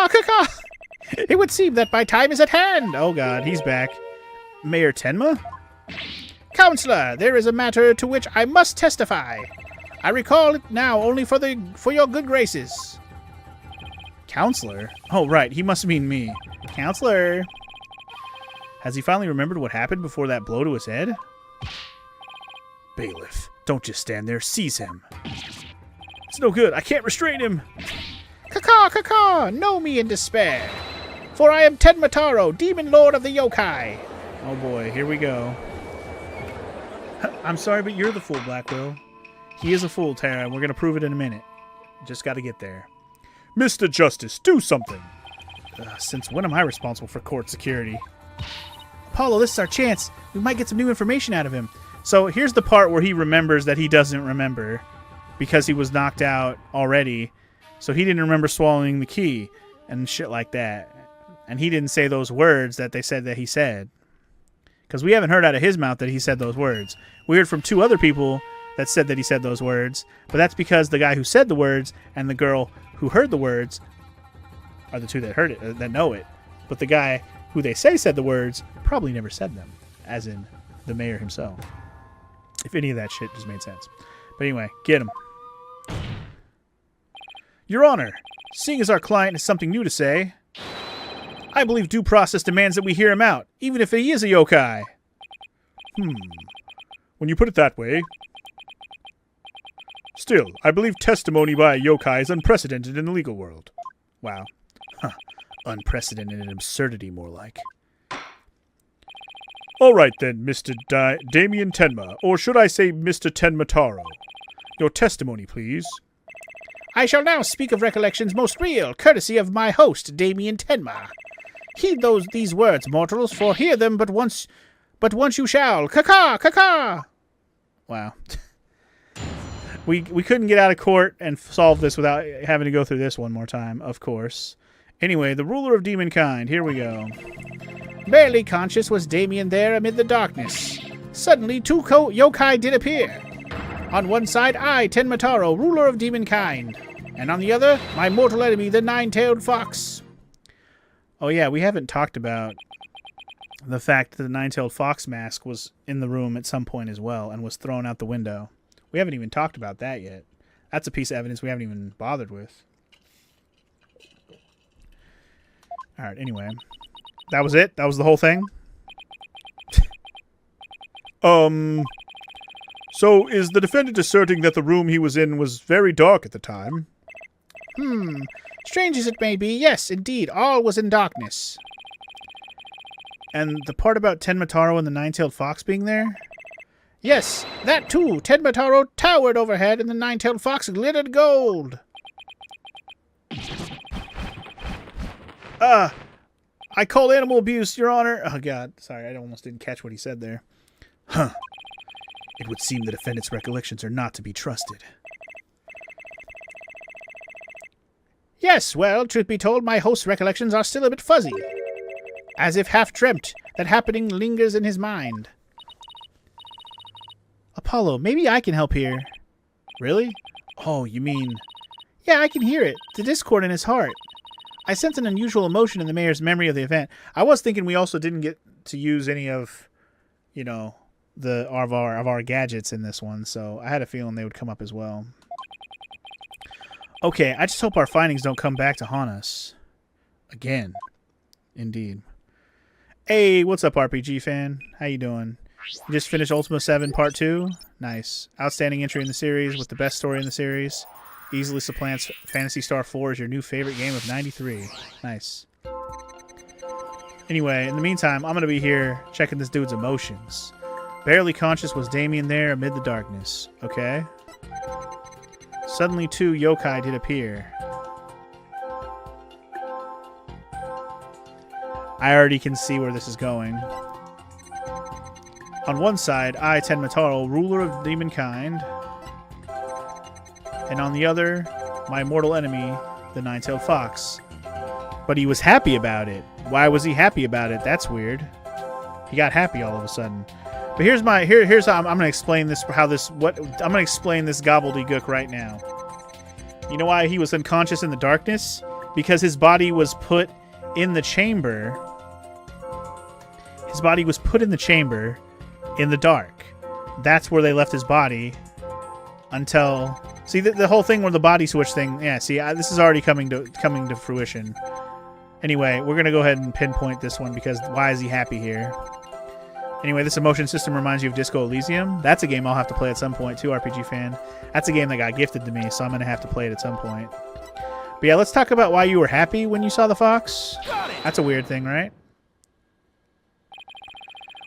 Caw, caw, caw. It would seem that my time is at hand. Oh god, he's back. Mayor Tenma? Counselor, there is a matter to which I must testify. I recall it now only for your good graces. Counselor? Oh, right. He must mean me. Counselor. Has he finally remembered what happened before that blow to his head? Bailiff, don't just stand there. Seize him. It's no good. I can't restrain him. Caw, caw, caw. Know me in despair. For I am Tenma Taro, demon lord of the yokai. Oh boy, here we go. I'm sorry, but you're the fool, Blackwell. He is a fool, Tara, and we're going to prove it in a minute. Just got to get there. Mr. Justice, do something! Since when am I responsible for court security? Apollo, this is our chance. We might get some new information out of him. So here's the part where he remembers that he doesn't remember because he was knocked out already. So he didn't remember swallowing the key and shit like that. And he didn't say those words that they said that he said. Because we haven't heard out of his mouth that he said those words. We heard from 2 other people that said that he said those words. But that's because the guy who said the words and the girl who heard the words are the 2 that heard it, that know it. But the guy who they say said the words probably never said them. As in the mayor himself. If any of that shit just made sense. But anyway, get him. Your Honor, seeing as our client has something new to say, I believe due process demands that we hear him out, even if he is a yokai. When you put it that way... Still, I believe testimony by a yokai is unprecedented in the legal world. Wow. Huh. Unprecedented and absurdity, more like. All right then, Mr. Damien Tenma, or should I say Mr. Tenma Taro. Your testimony, please. I shall now speak of recollections most real, courtesy of my host, Damien Tenma. Heed these words, mortals, for hear them but once you shall. Caw, caw, caw. Wow. We couldn't get out of court and solve this without having to go through this one more time, of course. Anyway, the ruler of demonkind. Here we go. Barely conscious was Damien there amid the darkness. Suddenly 2 yokai did appear. On one side, I, Tenma Taro, ruler of demonkind. And on the other, my mortal enemy, the nine-tailed fox. Oh yeah, we haven't talked about the fact that the nine-tailed fox mask was in the room at some point as well and was thrown out the window. We haven't even talked about that yet. That's a piece of evidence we haven't even bothered with. Alright, anyway. That was it? That was the whole thing? So is the defendant asserting that the room he was in was very dark at the time? Strange as it may be, yes, indeed, all was in darkness. And the part about Tenma Taro and the nine-tailed fox being there? Yes, that too. Tenma Taro towered overhead and the nine-tailed fox glittered gold. I call animal abuse, Your Honor. Oh, God. Sorry, I almost didn't catch what he said there. Huh. It would seem the defendant's recollections are not to be trusted. Yes, well, truth be told, my host's recollections are still a bit fuzzy. As if half-dreamt, that happening lingers in his mind. Apollo, maybe I can help here. Really? Oh, you mean... Yeah, I can hear it. The discord in his heart. I sense an unusual emotion in the mayor's memory of the event. I was thinking we also didn't get to use any of, you know, of our gadgets in this one, so I had a feeling they would come up as well. Okay, I just hope our findings don't come back to haunt us. Again. Indeed. Hey, what's up, RPG fan? How you doing? You just finished Ultima 7 Part 2? Nice. Outstanding entry in the series with the best story in the series. Easily supplants Phantasy Star 4 as your new favorite game of 93. Nice. Anyway, in the meantime, I'm going to be here checking this dude's emotions. Barely conscious was Damien there amid the darkness. Okay. Suddenly 2 yokai did appear. I already can see where this is going. On one side, I, Tenma Taro, ruler of demonkind. And on the other, my mortal enemy, the nine-tailed fox. But he was happy about it. Why was he happy about it? That's weird. He got happy all of a sudden. But here's how I'm gonna explain this. I'm gonna explain this gobbledygook right now. You know why he was unconscious in the darkness? because his body was put in the chamber. His body was put in the chamber in the dark. That's where they left his body until... See, the whole thing where the body switch thing... Yeah, see, this is already coming to fruition. Anyway, we're going to go ahead and pinpoint this one because why is he happy here? Anyway, this emotion system reminds you of Disco Elysium. That's a game I'll have to play at some point too, RPG fan. That's a game that got gifted to me, so I'm going to have to play it at some point. But yeah, let's talk about why you were happy when you saw the fox. That's a weird thing, right?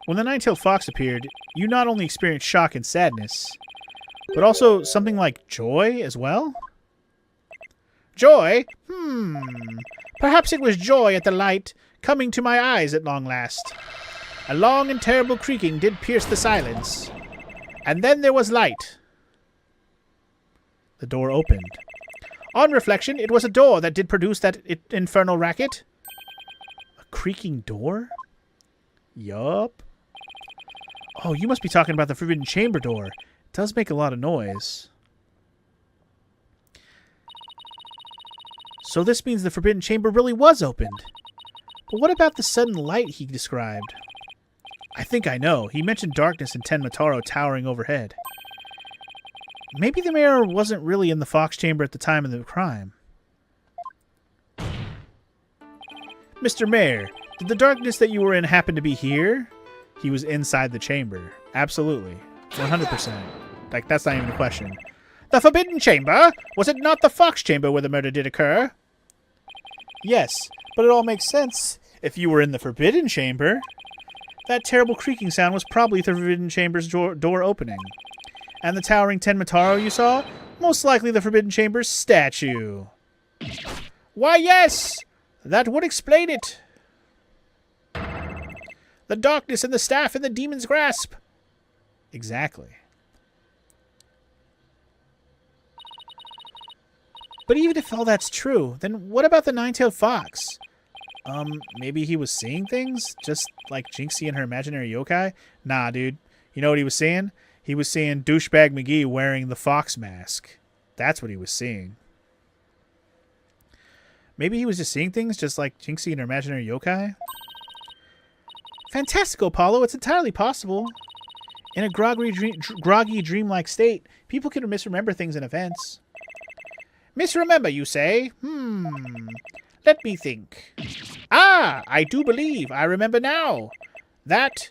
When the nine-tailed fox appeared, you not only experienced shock and sadness, but also something like joy as well? Joy? Perhaps it was joy at the light coming to my eyes at long last. A long and terrible creaking did pierce the silence. And then there was light. The door opened. On reflection, it was a door that did produce that infernal racket. A creaking door? Yup. Oh, you must be talking about the Forbidden Chamber door. It does make a lot of noise. So this means the Forbidden Chamber really was opened. But what about the sudden light he described? I think I know. He mentioned darkness and Tenmataro towering overhead. Maybe the mayor wasn't really in the Fox Chamber at the time of the crime. Mr. Mayor, did the darkness that you were in happen to be here? He was inside the chamber. Absolutely. 100%. Like, that's not even a question. The Forbidden Chamber? Was it not the Fox Chamber where the murder did occur? Yes, but it all makes sense if you were in the Forbidden Chamber. That terrible creaking sound was probably the Forbidden Chamber's door opening. And the towering Tenmataro you saw? Most likely the Forbidden Chamber's statue. Why, yes! That would explain it. The darkness and the staff in the demon's grasp. Exactly. But even if all that's true, then what about the nine-tailed fox? Maybe he was seeing things? Just like Jinxie and her imaginary yokai? Nah, dude. You know what he was seeing? He was seeing douchebag McGee wearing the fox mask. That's what he was seeing. Maybe he was just seeing things just like Jinxie and her imaginary yokai? Fantastical, Apollo. It's entirely possible. In a groggy, dreamlike state, people can misremember things and events. Misremember, you say? Let me think. Ah, I do believe. I remember now. That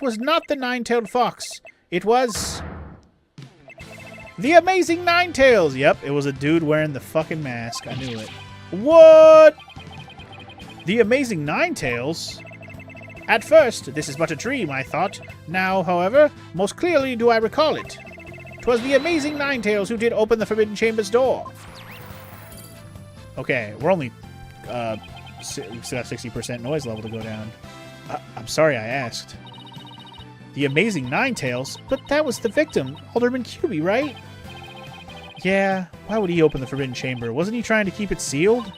was not the nine-tailed fox. It was... the Amazing Ninetales! Yep, it was a dude wearing the fucking mask. I knew it. What? The Amazing Ninetales? At first, this is but a dream, I thought. Now, however, most clearly do I recall it. 'Twas the Amazing Ninetales who did open the Forbidden Chamber's door. Okay, we're only... we still have 60% noise level to go down. I'm sorry I asked. The Amazing Ninetales? But that was the victim, Alderman Cubey, right? Yeah, why would he open the Forbidden Chamber? Wasn't he trying to keep it sealed?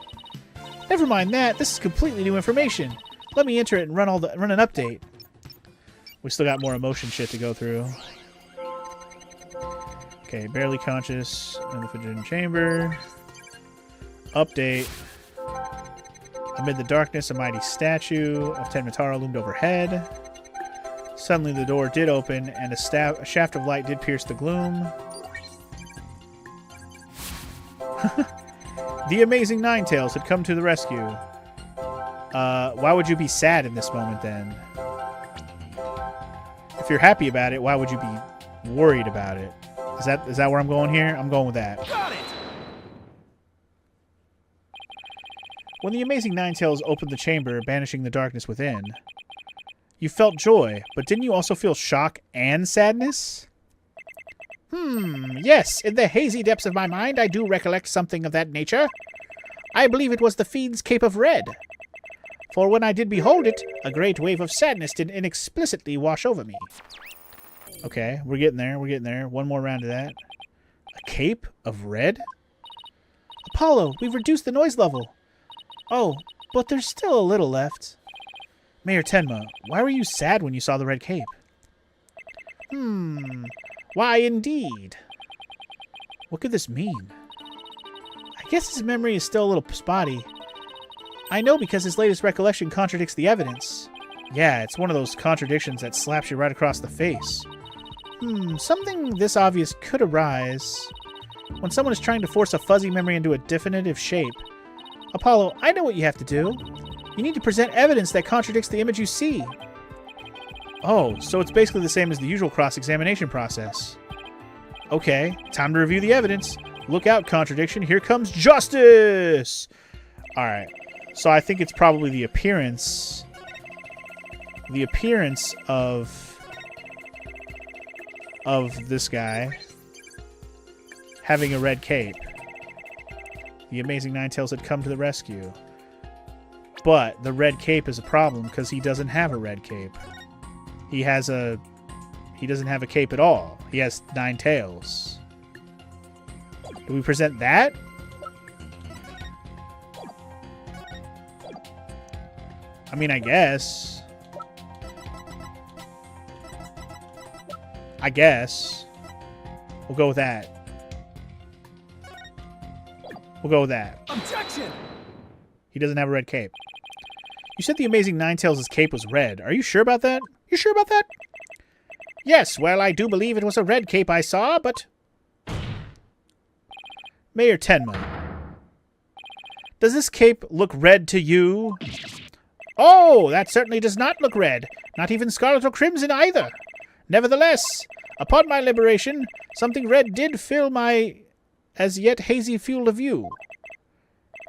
Never mind that, this is completely new information. Let me enter it and run an update. We still got more emotion shit to go through. Okay, barely conscious in the Forbidden Chamber. Update. Amid the darkness, a mighty statue of Tenmataro loomed overhead. Suddenly the door did open, and a shaft of light did pierce the gloom. The Amazing Ninetales had come to the rescue. Why would you be sad in this moment, then? If you're happy about it, why would you be worried about it? Is that where I'm going here? I'm going with that. Got it! When the Amazing Ninetales opened the chamber, banishing the darkness within, you felt joy, but didn't you also feel shock and sadness? Yes, in the hazy depths of my mind, I do recollect something of that nature. I believe it was the Fiend's Cape of Red. For when I did behold it, a great wave of sadness did inexplicitly wash over me. Okay, we're getting there, we're getting there. One more round of that. A cape of red? Apollo, we've reduced the noise level. Oh, but there's still a little left. Mayor Tenma, why were you sad when you saw the red cape? Why, indeed. What could this mean? I I guess his memory is still a little spotty. I know because his latest recollection contradicts the evidence. Yeah, it's one of those contradictions that slaps you right across the face. Something this obvious could arise when someone is trying to force a fuzzy memory into a definitive shape. Apollo, I know what you have to do. You need to present evidence that contradicts the image you see. Oh, so it's basically the same as the usual cross-examination process. Okay, time to review the evidence. Look out, contradiction. Here comes justice! Alright, so I think it's probably the appearance... The appearance of this guy having a red cape. The Amazing Ninetales had come to the rescue. But the red cape is a problem because he doesn't have a red cape. He doesn't have a cape at all. He has 9 tails. Do we present that? I mean, I guess. We'll go with that. We'll go with that. Objection! He doesn't have a red cape. You said the Amazing Ninetales' cape was red. Are you sure about that? You sure about that? Yes, well, I do believe it was a red cape I saw, but... Mayor Tenma. Does this cape look red to you? Oh, that certainly does not look red. Not even scarlet or crimson either. Nevertheless, upon my liberation, something red did fill my as yet hazy field of view.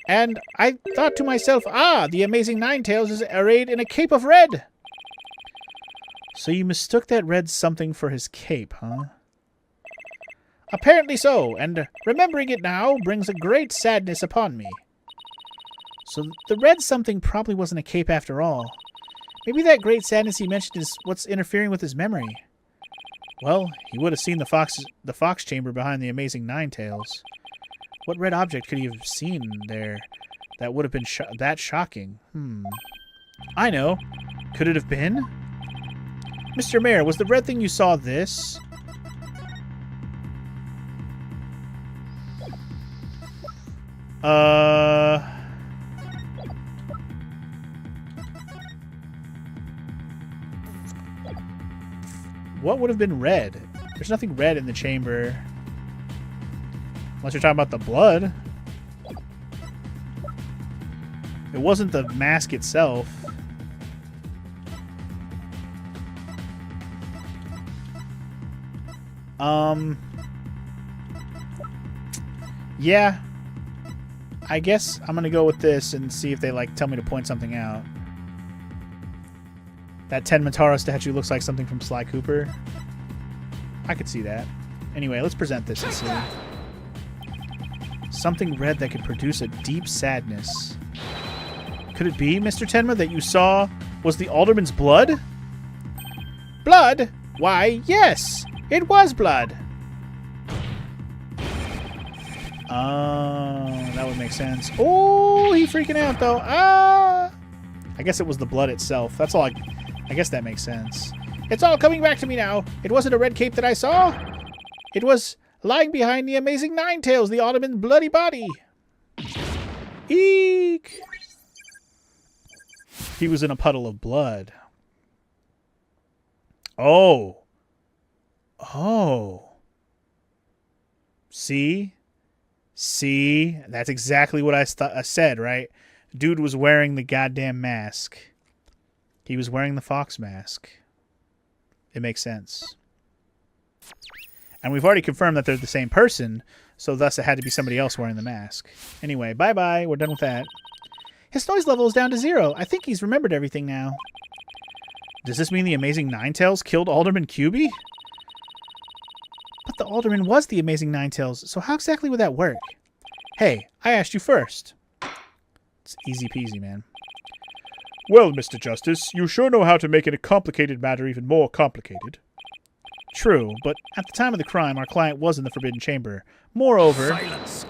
And I thought to myself, the Amazing Ninetales is arrayed in a cape of red. So you mistook that red something for his cape, huh? Apparently so, and remembering it now brings a great sadness upon me. So the red something probably wasn't a cape after all. Maybe that great sadness he mentioned is what's interfering with his memory. Well, he would have seen the fox chamber behind the Amazing Ninetales. What red object could he have seen there that would have been that shocking? I know. Could it have been? Mr. Mayor, was the red thing you saw this? What would have been red? There's nothing red in the chamber. Unless you're talking about the blood. It wasn't the mask itself. Yeah. I guess I'm gonna go with this and see if they, like, tell me to point something out. That Ten Mataro statue looks like something from Sly Cooper. I could see that. Anyway, let's present this and see. Something red that could produce a deep sadness. Could it be, Mr. Tenma, that you saw was the Alderman's blood? Blood? Why, yes! It was blood! That would make sense. Oh, he's freaking out, though. I guess it was the blood itself. That's all I guess that makes sense. It's all coming back to me now. It wasn't a red cape that I saw. It was lying behind the Amazing Ninetales, the Alderman's bloody body. Eek! He was in a puddle of blood. Oh. Oh. See? See? That's exactly what I said, right? Dude was wearing the goddamn mask. He was wearing the fox mask. It makes sense. And we've already confirmed that they're the same person, so thus it had to be somebody else wearing the mask. Anyway, bye-bye. We're done with that. His noise level is down to 0. I think he's remembered everything now. Does this mean the Amazing Ninetales killed Alderman Cubey? But the Alderman was the Amazing Ninetales, so how exactly would that work? Hey, I asked you first. It's easy peasy, man. Well, Mr. Justice, you sure know how to make a complicated matter even more complicated. True, but at the time of the crime, our client was in the Forbidden Chamber. Moreover... Silence!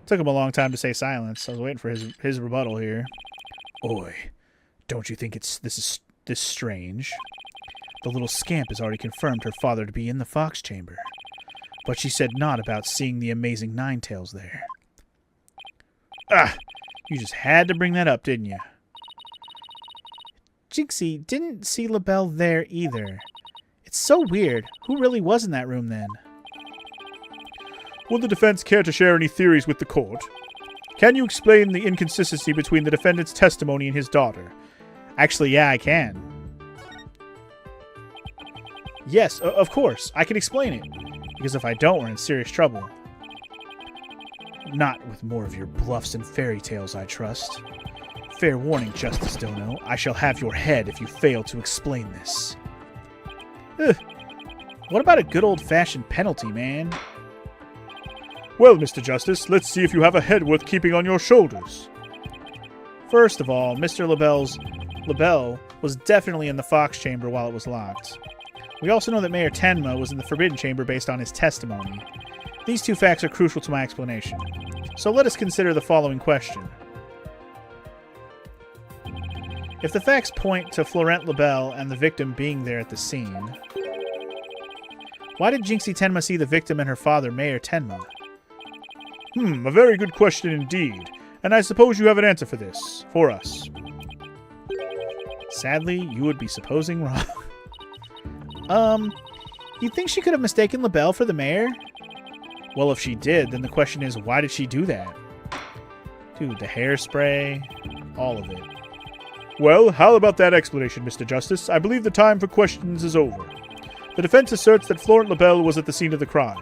Took him a long time to say silence. I was waiting for his rebuttal here. Oi, don't you think this is strange? The little scamp has already confirmed her father to be in the Fox Chamber. But she said not about seeing the Amazing Ninetales there. Ah, you just had to bring that up, didn't you? Jinxie didn't see LaBelle there either. It's so weird. Who really was in that room then? Would the defense care to share any theories with the court? Can you explain the inconsistency between the defendant's testimony and his daughter? Actually, yeah, I can. Yes, of course. I can explain it. Because if I don't, we're in serious trouble. Not with more of your bluffs and fairy tales, I trust. Fair warning, Justice Dono. I shall have your head if you fail to explain this. Ugh. What about a good old-fashioned penalty, man? Well, Mr. Justice, let's see if you have a head worth keeping on your shoulders. First of all, Mr. LaBelle was definitely in the Fox Chamber while it was locked. We also know that Mayor Tenma was in the Forbidden Chamber based on his testimony. These two facts are crucial to my explanation. So let us consider the following question. If the facts point to Florent LaBelle and the victim being there at the scene, why did Jinxie Tenma see the victim and her father, Mayor Tenma? A very good question indeed. And I suppose you have an answer for this, for us. Sadly, you would be supposing wrong. You think she could have mistaken LaBelle for the mayor? Well, if she did, then the question is, why did she do that? Dude, the hairspray, all of it. Well, how about that explanation, Mr. Justice? I believe the time for questions is over. The defense asserts that Florent LaBelle was at the scene of the crime.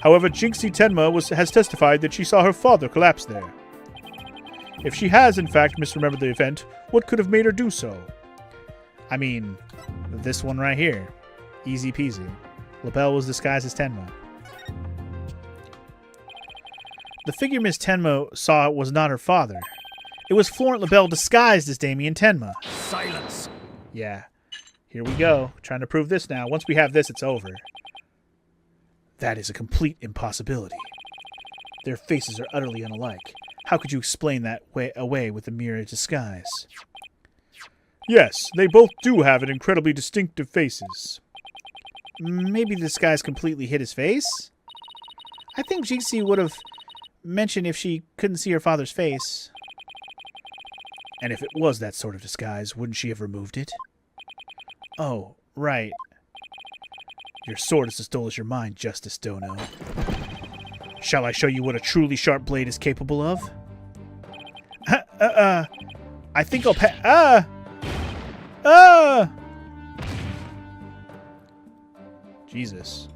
However, Jinxie Tenma has testified that she saw her father collapse there. If she has, in fact, misremembered the event, what could have made her do so? I mean, this one right here. Easy peasy. LaBelle was disguised as Tenma. The figure Miss Tenma saw was not her father. It was Florent LaBelle disguised as Damien Tenma. Silence! Yeah. Here we go. Trying to prove this now. Once we have this, it's over. That is a complete impossibility. Their faces are utterly unalike. How could you explain that away with a mere disguise? Yes, they both do have an incredibly distinctive faces. Maybe the disguise completely hid his face? I think Jinxie would have mentioned if she couldn't see her father's face. And if it was that sort of disguise, wouldn't she have removed it? Oh, right. Your sword is as dull as your mind, Justice Dono. Shall I show you what a truly sharp blade is capable of? I think I'll Jesus.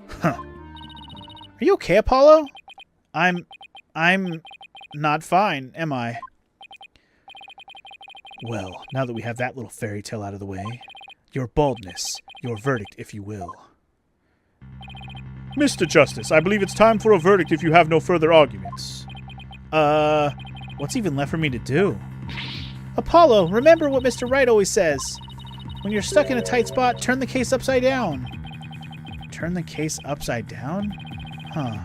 Huh. Are you okay, Apollo? I'm not fine, am I? Well, now that we have that little fairy tale out of the way, your baldness, your verdict, if you will. Mr. Justice, I believe it's time for a verdict if you have no further arguments. What's even left for me to do? Apollo, remember what Mr. Wright always says. When you're stuck in a tight spot, turn the case upside down. Turn the case upside down? Huh.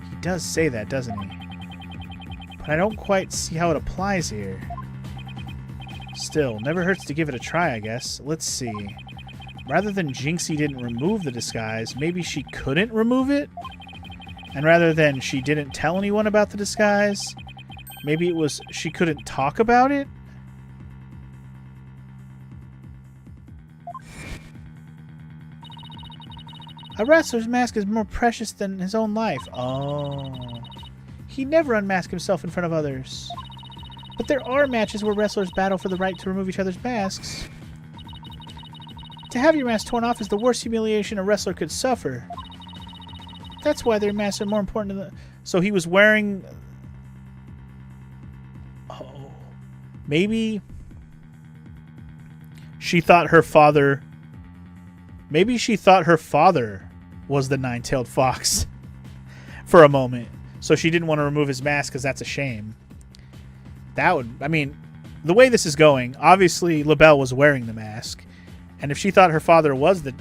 He does say that, doesn't he? But I don't quite see how it applies here. Still, never hurts to give it a try, I guess. Let's see. Rather than Jinxie didn't remove the disguise, maybe she couldn't remove it? And rather than she didn't tell anyone about the disguise, maybe it was she couldn't talk about it? A wrestler's mask is more precious than his own life. Oh. He never unmasked himself in front of others. But there are matches where wrestlers battle for the right to remove each other's masks. To have your mask torn off is the worst humiliation a wrestler could suffer. That's why their masks are more important than the... So he was wearing... Oh. Maybe... She thought her father... Maybe she thought her father was the nine-tailed fox for a moment. So she didn't want to remove his mask because that's a shame. That would... I mean, the way this is going, obviously LaBelle was wearing the mask. And if she thought her father was the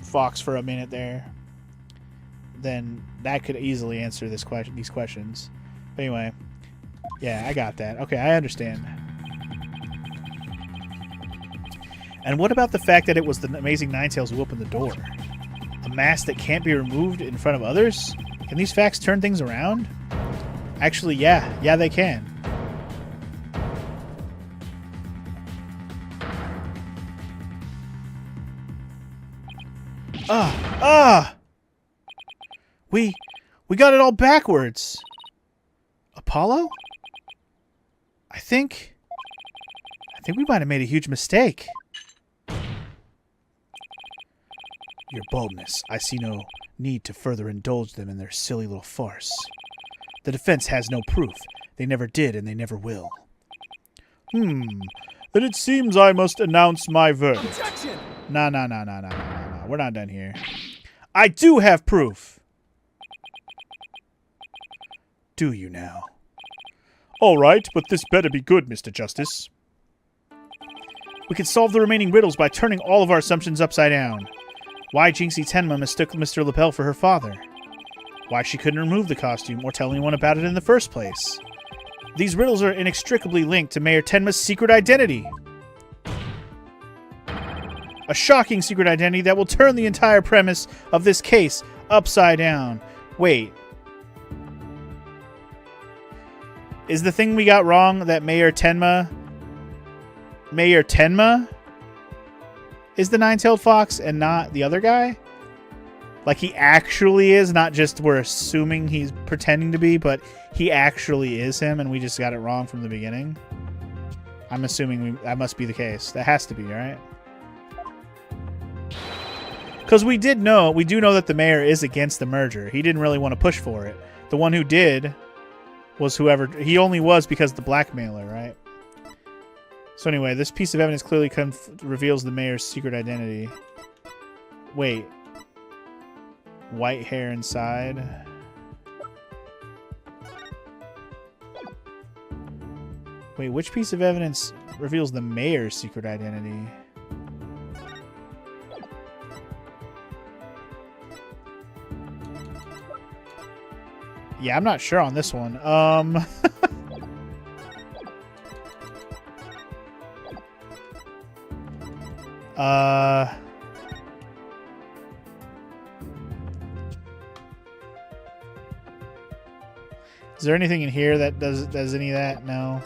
fox for a minute there, then that could easily answer these questions. But anyway, yeah, I got that. Okay, I understand. And what about the fact that it was the Amazing Ninetales who opened the door? A mask that can't be removed in front of others? Can these facts turn things around? Actually, yeah. Yeah, they can. We got it all backwards. Apollo? I think we might have made a huge mistake. Your boldness. I see no need to further indulge them in their silly little farce. The defense has no proof. They never did and they never will. Then it seems I must announce my verdict. Objection! No. We're not done here. I do have proof. Do you now? All right, but this better be good, Mr. Justice. We can solve the remaining riddles by turning all of our assumptions upside down. Why Jinxie Tenma mistook Mr. Lapel for her father. Why she couldn't remove the costume or tell anyone about it in the first place. These riddles are inextricably linked to Mayor Tenma's secret identity. A shocking secret identity that will turn the entire premise of this case upside down. Wait. Is the thing we got wrong that Mayor Tenma is the nine-tailed fox and not the other guy? Like he actually is, not just we're assuming he's pretending to be, but he actually is him and we just got it wrong from the beginning? I'm assuming that must be the case. That has to be, right? Because we do know that the mayor is against the merger. He didn't really want to push for it. The one who did was whoever... He only was because of the blackmailer, right? So anyway, this piece of evidence clearly reveals the mayor's secret identity. Wait. White hair inside. Wait, which piece of evidence reveals the mayor's secret identity? Yeah, I'm not sure on this one. Is there anything in here that does any of that? No.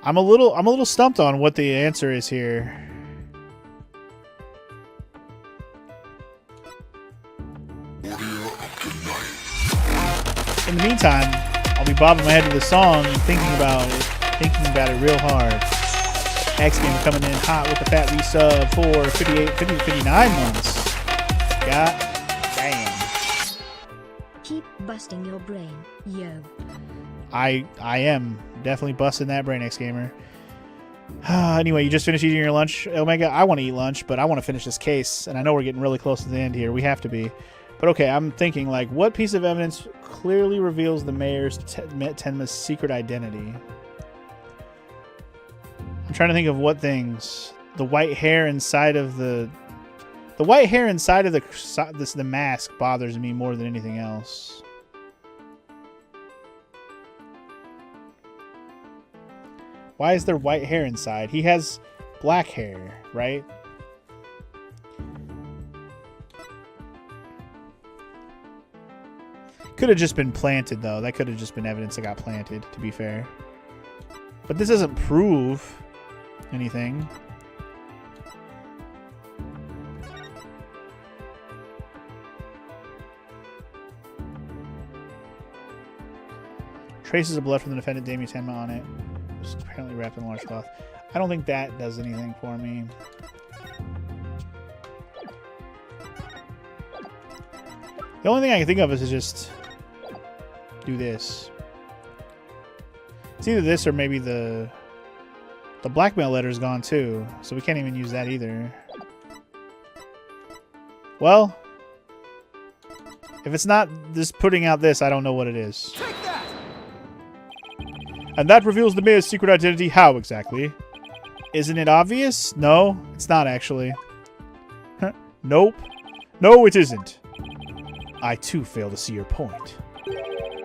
I'm a little stumped on what the answer is here. In the meantime, I'll be bobbing my head to the song and thinking about it real hard. X Gamer coming in hot with the fat resub for 59 months. God damn. Keep busting your brain, yo. I am definitely busting that brain, X Gamer. Anyway, you just finished eating your lunch, Omega. I want to eat lunch, but I want to finish this case, and I know we're getting really close to the end here. We have to be. But okay, I'm thinking, like, what piece of evidence clearly reveals the mayor's Tenma's secret identity? I'm trying to think of what things. The white hair inside of the mask bothers me more than anything else. Why is there white hair inside? He has black hair, right? Could have just been planted, though. That could have just been evidence that got planted, to be fair. But this doesn't prove anything. Traces of blood from the defendant, Damien Tenma, on it. It's apparently wrapped in a large cloth. I don't think that does anything for me. The only thing I can think of is to just do this. It's either this or maybe the blackmail letter is gone too, so we can't even use that either. Well, if it's not just putting out this, I don't know what it is. Take that! And that reveals the mayor's secret identity. How exactly? Isn't it obvious? No, it's not actually. Nope. No, it isn't. I too fail to see your point.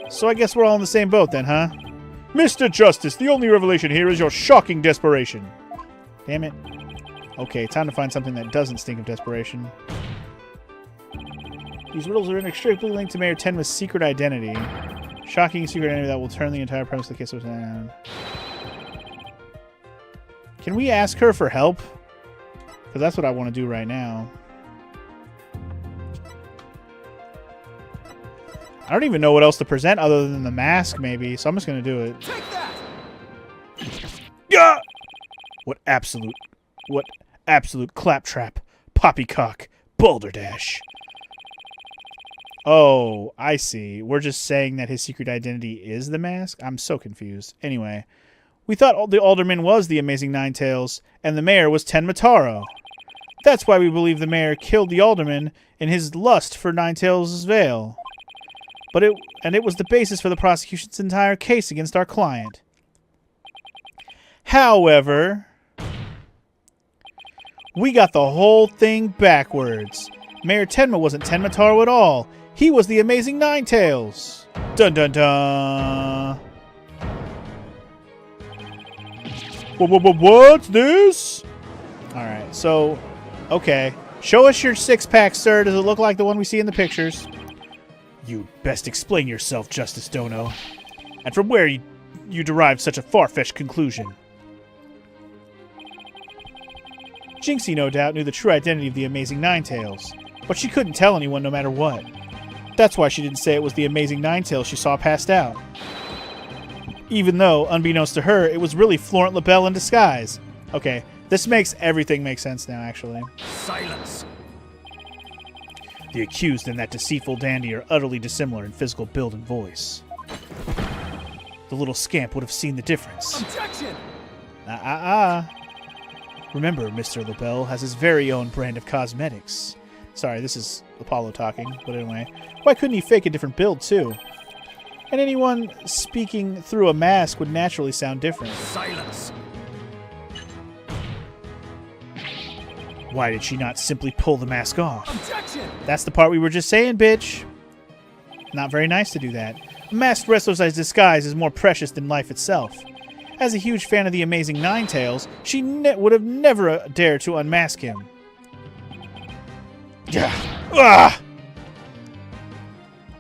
So I guess we're all in the same boat then, huh? Mr. Justice, the only revelation here is your shocking desperation. Damn it. Okay, time to find something that doesn't stink of desperation. These riddles are inextricably linked to Mayor Tenma's secret identity. Shocking secret identity that will turn the entire premise of the case upside down. Can we ask her for help? Because that's what I want to do right now. I don't even know what else to present other than the mask, maybe. So I'm just going to do it. Take that! Yeah! What absolute claptrap, poppycock, balderdash. Oh, I see. We're just saying that his secret identity is the mask? I'm so confused. Anyway, we thought the alderman was the Amazing Ninetales, and the mayor was Tenmataro. That's why we believe the mayor killed the alderman in his lust for Ninetales' veil. It was the basis for the prosecution's entire case against our client. However, we got the whole thing backwards. Mayor Tenma wasn't Tenmataro at all. He was the Amazing Ninetales. Dun dun dun. What's this? Alright, so, okay. Show us your six-pack, sir. Does it look like the one we see in the pictures? You'd best explain yourself, Justice Dono. And from where you derived such a far-fetched conclusion. Jinxie, no doubt, knew the true identity of the Amazing Ninetales, but she couldn't tell anyone no matter what. That's why she didn't say it was the Amazing Ninetales she saw passed out. Even though, unbeknownst to her, it was really Florent LaBelle in disguise. Okay, this makes everything make sense now, actually. Silence! The accused and that deceitful dandy are utterly dissimilar in physical build and voice. The little scamp would have seen the difference. Objection! Remember, Mr. LaBelle has his very own brand of cosmetics. Sorry, this is Apollo talking, but anyway. Why couldn't he fake a different build, too? And anyone speaking through a mask would naturally sound different. Silence! Why did she not simply pull the mask off? Objection! That's the part we were just saying, bitch. Not very nice to do that. A masked wrestler's disguise is more precious than life itself. As a huge fan of the Amazing Ninetales, she would have never dared to unmask him. Ah!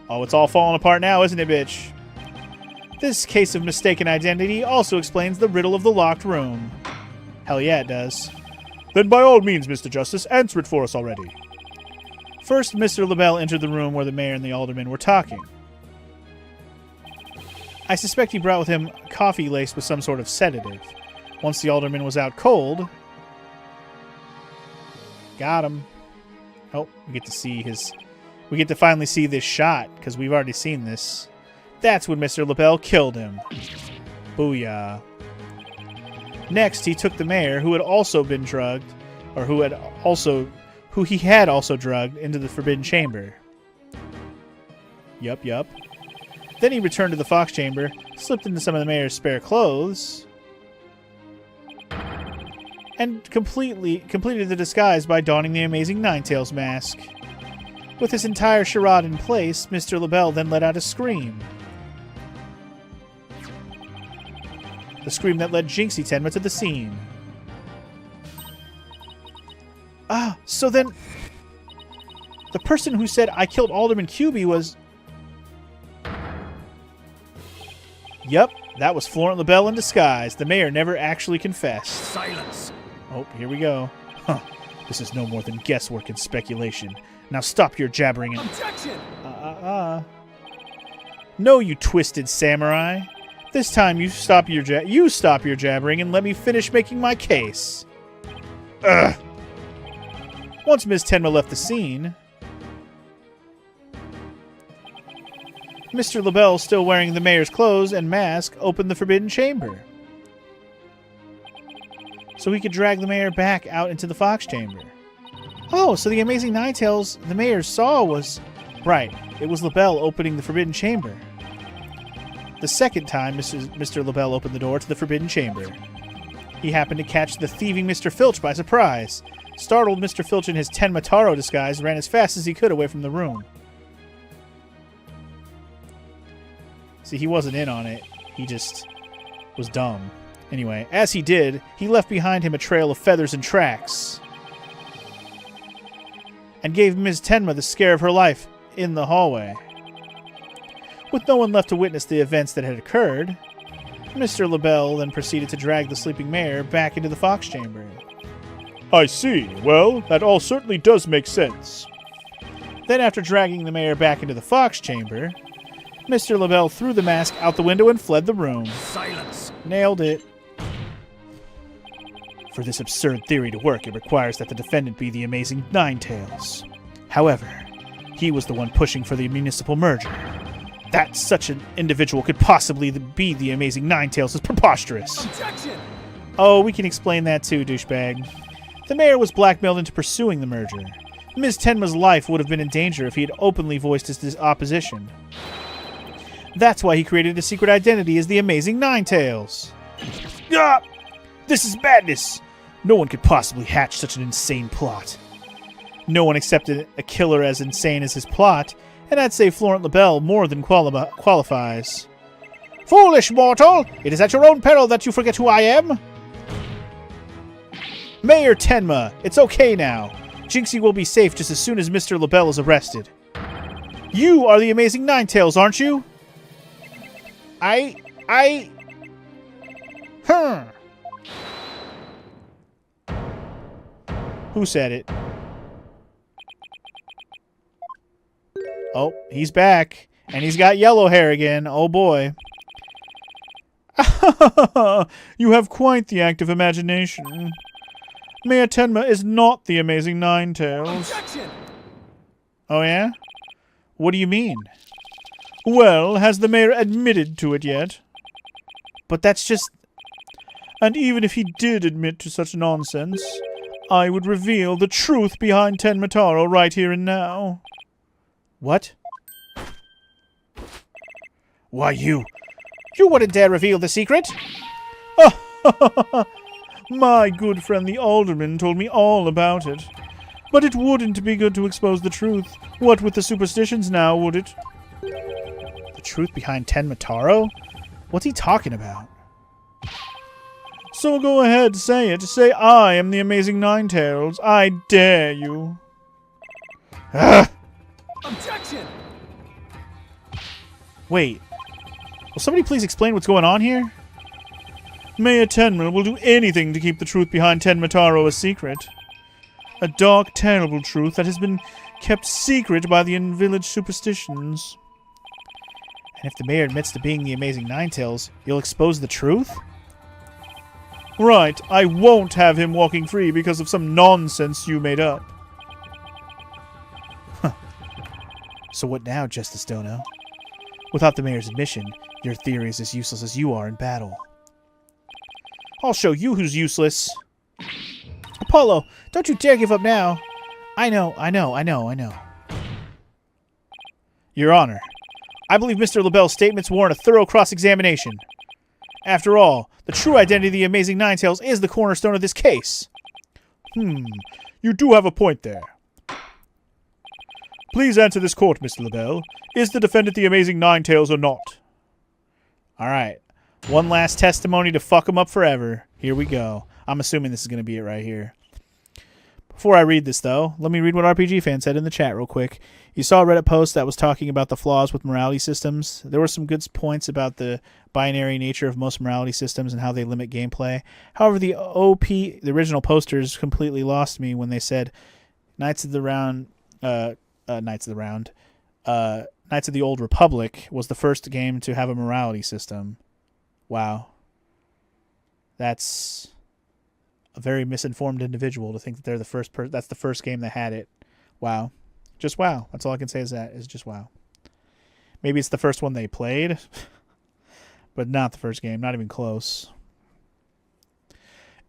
Oh, it's all falling apart now, isn't it, bitch? This case of mistaken identity also explains the riddle of the locked room. Hell yeah, it does. Then by all means, Mr. Justice, answer it for us already. First, Mr. LaBelle entered the room where the mayor and the alderman were talking. I suspect he brought with him coffee laced with some sort of sedative. Once the alderman was out cold... Got him. Oh, we get to see his... We get to finally see this shot, because we've already seen this. That's when Mr. LaBelle killed him. Booyah. Next, he took the mayor, who had also been drugged, or who he had also drugged, into the Forbidden Chamber. Yup. Then he returned to the Fox Chamber, slipped into some of the mayor's spare clothes, and completed the disguise by donning the Amazing Ninetales mask. With this entire charade in place, Mr. LaBelle then let out a scream. The scream that led Jinxie Tenma to the scene. Ah, so then... The person who said, I killed Alderman QB was... Yep, that was Florent LaBelle in disguise. The mayor never actually confessed. Silence! Oh, here we go. Huh. This is no more than guesswork and speculation. Now stop your jabbering and... Objection! No, you twisted samurai. This time you stop your jabbering and let me finish making my case. Ugh! Once Ms. Tenma left the scene, Mr. LaBelle, still wearing the mayor's clothes and mask, opened the Forbidden Chamber. So he could drag the mayor back out into the Fox Chamber. Oh, so the Amazing Ninetales the mayor saw was... Right, it was LaBelle opening the Forbidden Chamber. The second time Mr. LaBelle opened the door to the Forbidden Chamber, he happened to catch the thieving Mr. Filch by surprise, Startled, Mr. Filch in his Tenmataro disguise ran as fast as he could away from the room. See, he wasn't in on it. He just was dumb. Anyway, as he did, he left behind him a trail of feathers and tracks. And gave Ms. Tenma the scare of her life in the hallway. With no one left to witness the events that had occurred, Mr. LaBelle then proceeded to drag the sleeping mayor back into the fox chamber. I see. Well, that all certainly does make sense. Then, after dragging the mayor back into the fox chamber, Mr. LaBelle threw the mask out the window and fled the room. Silence. Nailed it. For this absurd theory to work, it requires that the defendant be the amazing Ninetails. However, he was the one pushing for the municipal merger. That such an individual could possibly be the amazing Ninetails is preposterous. Objection. Oh, we can explain that too, douchebag. The mayor was blackmailed into pursuing the merger. Ms. Tenma's life would have been in danger if he had openly voiced his opposition. That's why he created a secret identity as the amazing Ninetails. Ah! This is madness! No one could possibly hatch such an insane plot. No one accepted a killer as insane as his plot, and I'd say Florent LaBelle more than qualifies. Foolish mortal! It is at your own peril that you forget who I am! Mayor Tenma, it's okay now. Jinxie will be safe just as soon as Mr. LaBelle is arrested. You are the amazing Ninetails, aren't you? Who said it? Oh, he's back. And he's got yellow hair again. Oh boy. You have quite the active imagination. Mayor Tenma is not the amazing Ninetails. Objection. Oh yeah? What do you mean? Well, has the mayor admitted to it yet? But that's just... And even if he did admit to such nonsense, I would reveal the truth behind Tenmataro right here and now. What? Why, you wouldn't dare reveal the secret? My good friend the alderman told me all about it. But it wouldn't be good to expose the truth. What with the superstitions now, would it? The truth behind Tenmataro? What's he talking about? So go ahead, say it. Say I am the amazing Ninetails. I dare you. Ugh! Objection. Wait. Will somebody please explain what's going on here? Mayor Tenma will do anything to keep the truth behind Tenmataro a secret. A dark, terrible truth that has been kept secret by the village superstitions. And if the mayor admits to being the amazing Ninetails, you'll expose the truth? Right, I won't have him walking free because of some nonsense you made up. Huh. So what now, Justice Dono? Without the mayor's admission, your theory is as useless as you are in battle. I'll show you who's useless. Apollo, don't you dare give up now. I know. Your Honor, I believe Mr. LaBelle's statements warrant a thorough cross-examination. After all, the true identity of the amazing Ninetails is the cornerstone of this case. You do have a point there. Please answer this court, Mr. LaBelle. Is the defendant the amazing Ninetails or not? Alright. One last testimony to fuck him up forever. Here we go. I'm assuming this is going to be it right here. Before I read this, though, let me read what RPG Fan said in the chat real quick. You saw a Reddit post that was talking about the flaws with morality systems. There were some good points about the binary nature of most morality systems and how they limit gameplay. However, the original posters completely lost me when they said Knights of the Old Republic was the first game to have a morality system. Wow. That's a very misinformed individual to think that they're the first that's the first game that had it. Wow. Just wow. That's all I can say is just wow. Maybe it's the first one they played, but not the first game. Not even close.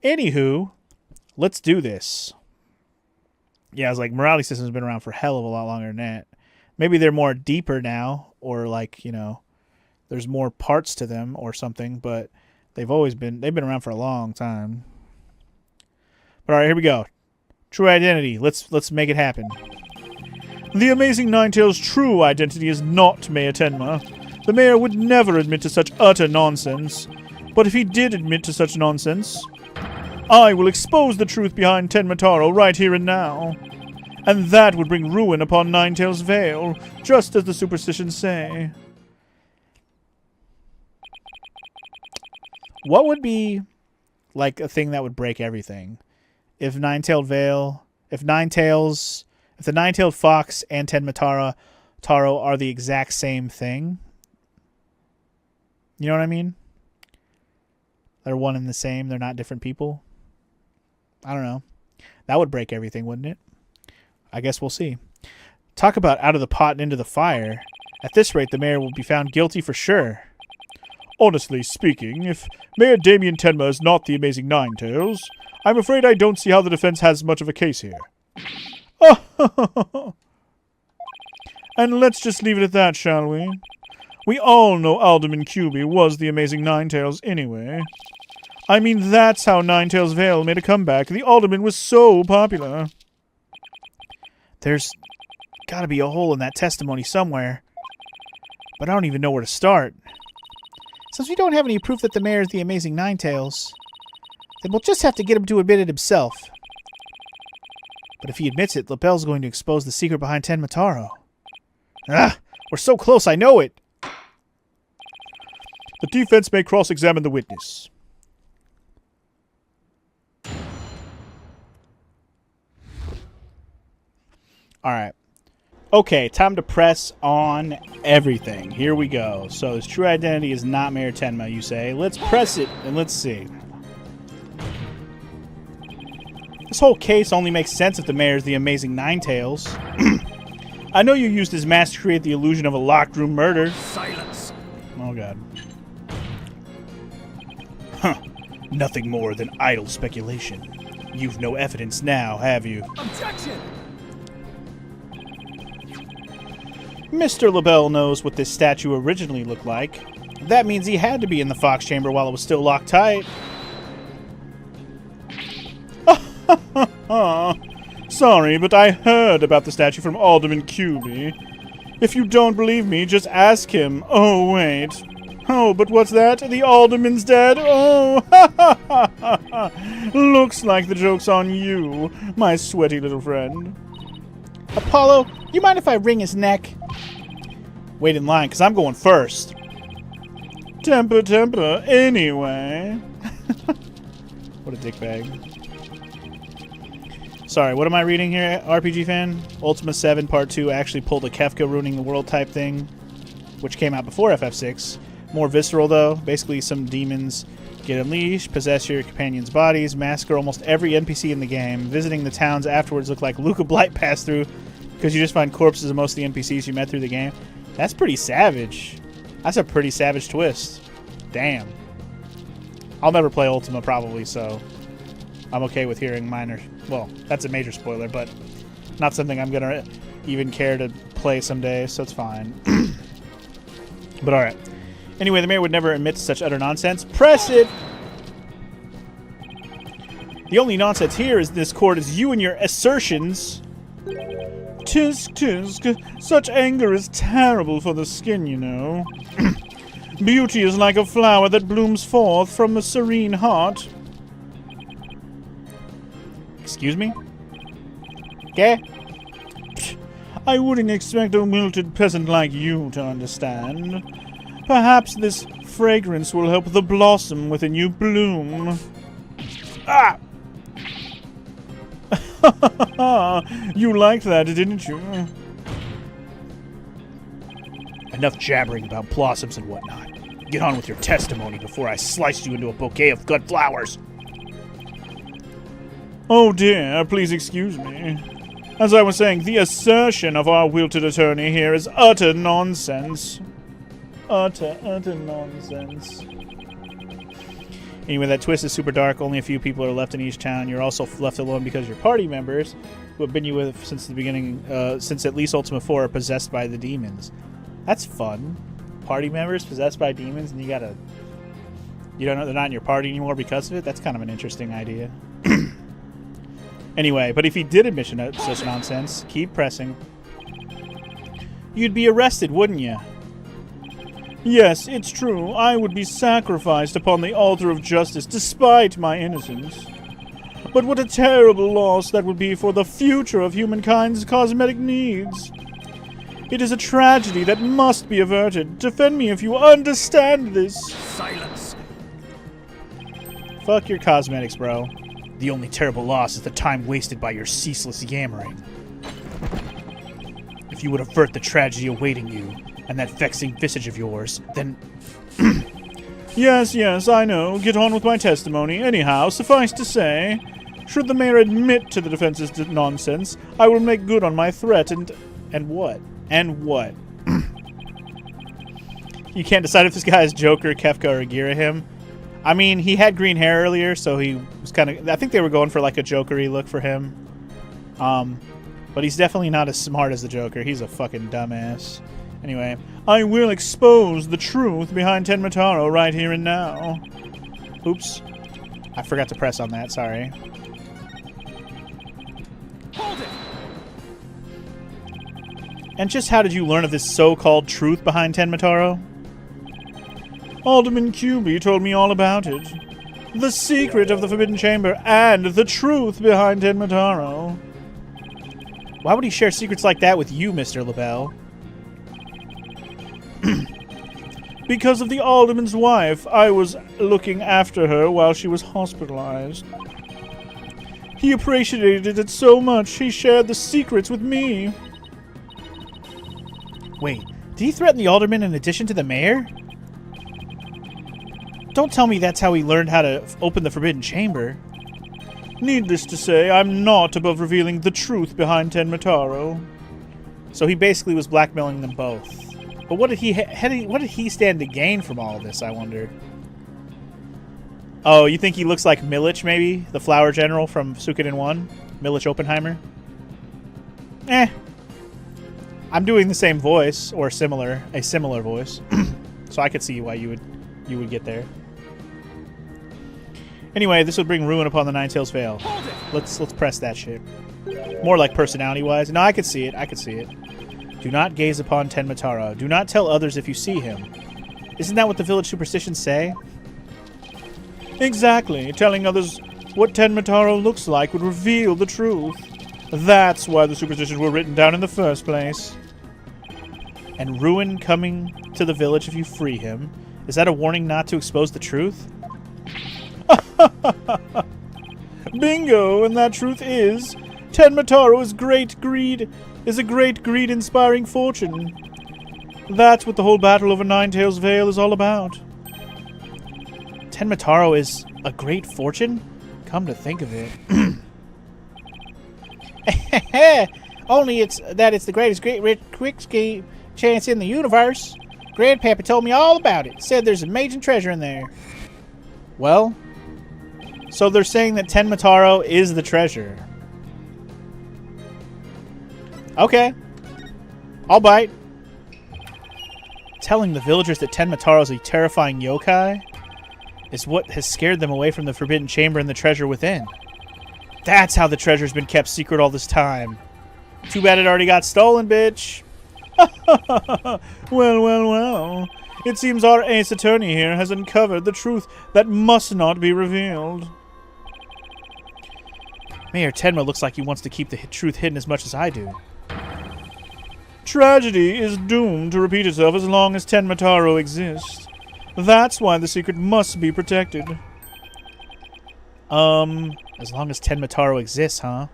Anywho, let's do this. Yeah, I was like, morality systems have been around for a hell of a lot longer than that. Maybe they're more deeper now, or like, you know, there's more parts to them or something, but they've been around for a long time. But all right, here we go. True identity. Let's make it happen. The Amazing Ninetales' true identity is not Mayor Tenma. The mayor would never admit to such utter nonsense. But if he did admit to such nonsense, I will expose the truth behind Tenma Taro right here and now. And that would bring ruin upon Ninetales Vale, just as the superstitions say. What would be, like, a thing that would break everything? If the Nine-Tailed Fox and Tenma Taro are the exact same thing? You know what I mean? They're one and the same. They're not different people. I don't know. That would break everything, wouldn't it? I guess we'll see. Talk about out of the pot and into the fire. At this rate, the mayor will be found guilty for sure. Honestly speaking, if Mayor Damien Tenma is not the Amazing Ninetales, I'm afraid I don't see how the defense has much of a case here. And let's just leave it at that, shall we? We all know Alderman Cubey was the Amazing Ninetales anyway. I mean, that's how Ninetales Vale made a comeback. The Alderman was so popular. There's gotta be a hole in that testimony somewhere. But I don't even know where to start. Since we don't have any proof that the mayor is the Amazing Ninetales, then we'll just have to get him to admit it himself. But if he admits it, LaBelle's going to expose the secret behind Tenma Taro. Ah! We're so close, I know it! The defense may cross-examine the witness. Alright. Okay, time to press on everything. Here we go. So his true identity is not Mayor Tenma, you say. Let's press it and let's see. This whole case only makes sense if the mayor is the Amazing Ninetales. I know you used his mask to create the illusion of a locked room murder. Silence. Oh, God. Huh. Nothing more than idle speculation. You've no evidence now, have you? Objection. Mr. LaBelle knows what this statue originally looked like. That means he had to be in the Fox Chamber while it was still locked tight. Sorry, but I heard about the statue from Alderman Cubey. If you don't believe me, just ask him. Oh, wait. Oh, but what's that? The Alderman's dead? Oh, looks like the joke's on you, my sweaty little friend. Apollo, you mind if I wring his neck? Wait in line, because I'm going first. Temper, temper, anyway. What a dickbag. Sorry, what am I reading here, RPG fan? Ultima 7 Part 2 actually pulled a Kefka ruining the world type thing, which came out before FF6. More visceral, though. Basically, some demons get unleashed, possess your companions' bodies, massacre almost every NPC in the game. Visiting the towns afterwards look like Luca Blight passed through, because you just find corpses of most of the NPCs you met through the game. That's pretty savage. That's a pretty savage twist. Damn. I'll never play Ultima, probably, so I'm okay with hearing minor... Well, that's a major spoiler, but not something I'm going to even care to play someday, so it's fine. But alright. Anyway, the mayor would never admit to such utter nonsense. Press it! The only nonsense here is this court is you and your assertions. Tisk, tisk, such anger is terrible for the skin, you know. Beauty is like a flower that blooms forth from a serene heart. Excuse me? Okay? I wouldn't expect a wilted peasant like you to understand. Perhaps this fragrance will help the blossom within you bloom. Ah! You liked that, didn't you? Enough jabbering about blossoms and whatnot. Get on with your testimony before I slice you into a bouquet of good flowers. Oh dear, please excuse me. As I was saying, the assertion of our wilted attorney here is utter nonsense. Utter nonsense. Anyway, that twist is super dark. Only a few people are left in each town. You're also left alone because your party members, who have been you with since the beginning, since at least Ultima 4, are possessed by the demons. That's fun. Party members possessed by demons, and you don't know they're not in your party anymore because of it? That's kind of an interesting idea. Anyway, but if he did admit such nonsense, keep pressing. You'd be arrested, wouldn't you? Yes, it's true. I would be sacrificed upon the altar of justice despite my innocence. But what a terrible loss that would be for the future of humankind's cosmetic needs. It is a tragedy that must be averted. Defend me if you understand this. Silence. Fuck your cosmetics, bro. The only terrible loss is the time wasted by your ceaseless yammering. If you would avert the tragedy awaiting you, and that vexing visage of yours, then... Yes, I know. Get on with my testimony. Anyhow, suffice to say, should the mayor admit to the defense's nonsense, I will make good on my threat and... And what? And what? You can't decide if this guy is Joker, Kefka, or Girahim. I mean, he had green hair earlier, so he was kind of... I think they were going for like a Joker-y look for him. But he's definitely not as smart as the Joker. He's a fucking dumbass. Anyway, I will expose the truth behind Tenmataro right here and now. Oops. I forgot to press on that, sorry. Hold it. And just how did you learn of this so-called truth behind Tenmataro? Alderman Cuby told me all about it. The secret of the Forbidden Chamber and the truth behind Tenmataro. Why would he share secrets like that with you, Mr. LaBelle? Because of the alderman's wife. I was looking after her while she was hospitalized. He appreciated it so much, he shared the secrets with me. Wait, did he threaten the alderman in addition to the mayor? Don't tell me that's how he learned how to open the Forbidden Chamber. Needless to say, I'm not above revealing the truth behind Tenmataro. So he basically was blackmailing them both. But what did he stand to gain from all of this, I wonder? Oh, you think he looks like Millich, maybe? The flower general from Suikoden 1? Millich Oppenheimer? I'm doing the same voice, or a similar voice. So I could see why you would get there. Anyway, this would bring ruin upon the Nine-Tails Vale. Let's press that shit. More like personality-wise. No, I could see it. Do not gaze upon Tenmataro. Do not tell others if you see him. Isn't that what the village superstitions say? Exactly. Telling others what Tenmataro looks like would reveal the truth. That's why the superstitions were written down in the first place. And ruin coming to the village if you free him. Is that a warning not to expose the truth? Bingo! And that truth is, Tenmataro is a great greed-inspiring fortune. That's what the whole battle over Nine-Tails Vale is all about. Tenmataro is a great fortune? Come to think of it. Only it's the greatest quick chance in the universe. Grandpappy told me all about it. Said there's amazing treasure in there. Well, so they're saying that Tenmataro is the treasure. Okay. I'll bite. Telling the villagers that Tenmataro is a terrifying yokai is what has scared them away from the Forbidden Chamber and the treasure within. That's how the treasure's been kept secret all this time. Too bad it already got stolen, bitch. Well. It seems our ace attorney here has uncovered the truth that must not be revealed. Mayor Tenma looks like he wants to keep the truth hidden as much as I do. Tragedy is doomed to repeat itself as long as Tenmataro exists. That's why the secret must be protected. As long as Tenmataro exists, huh?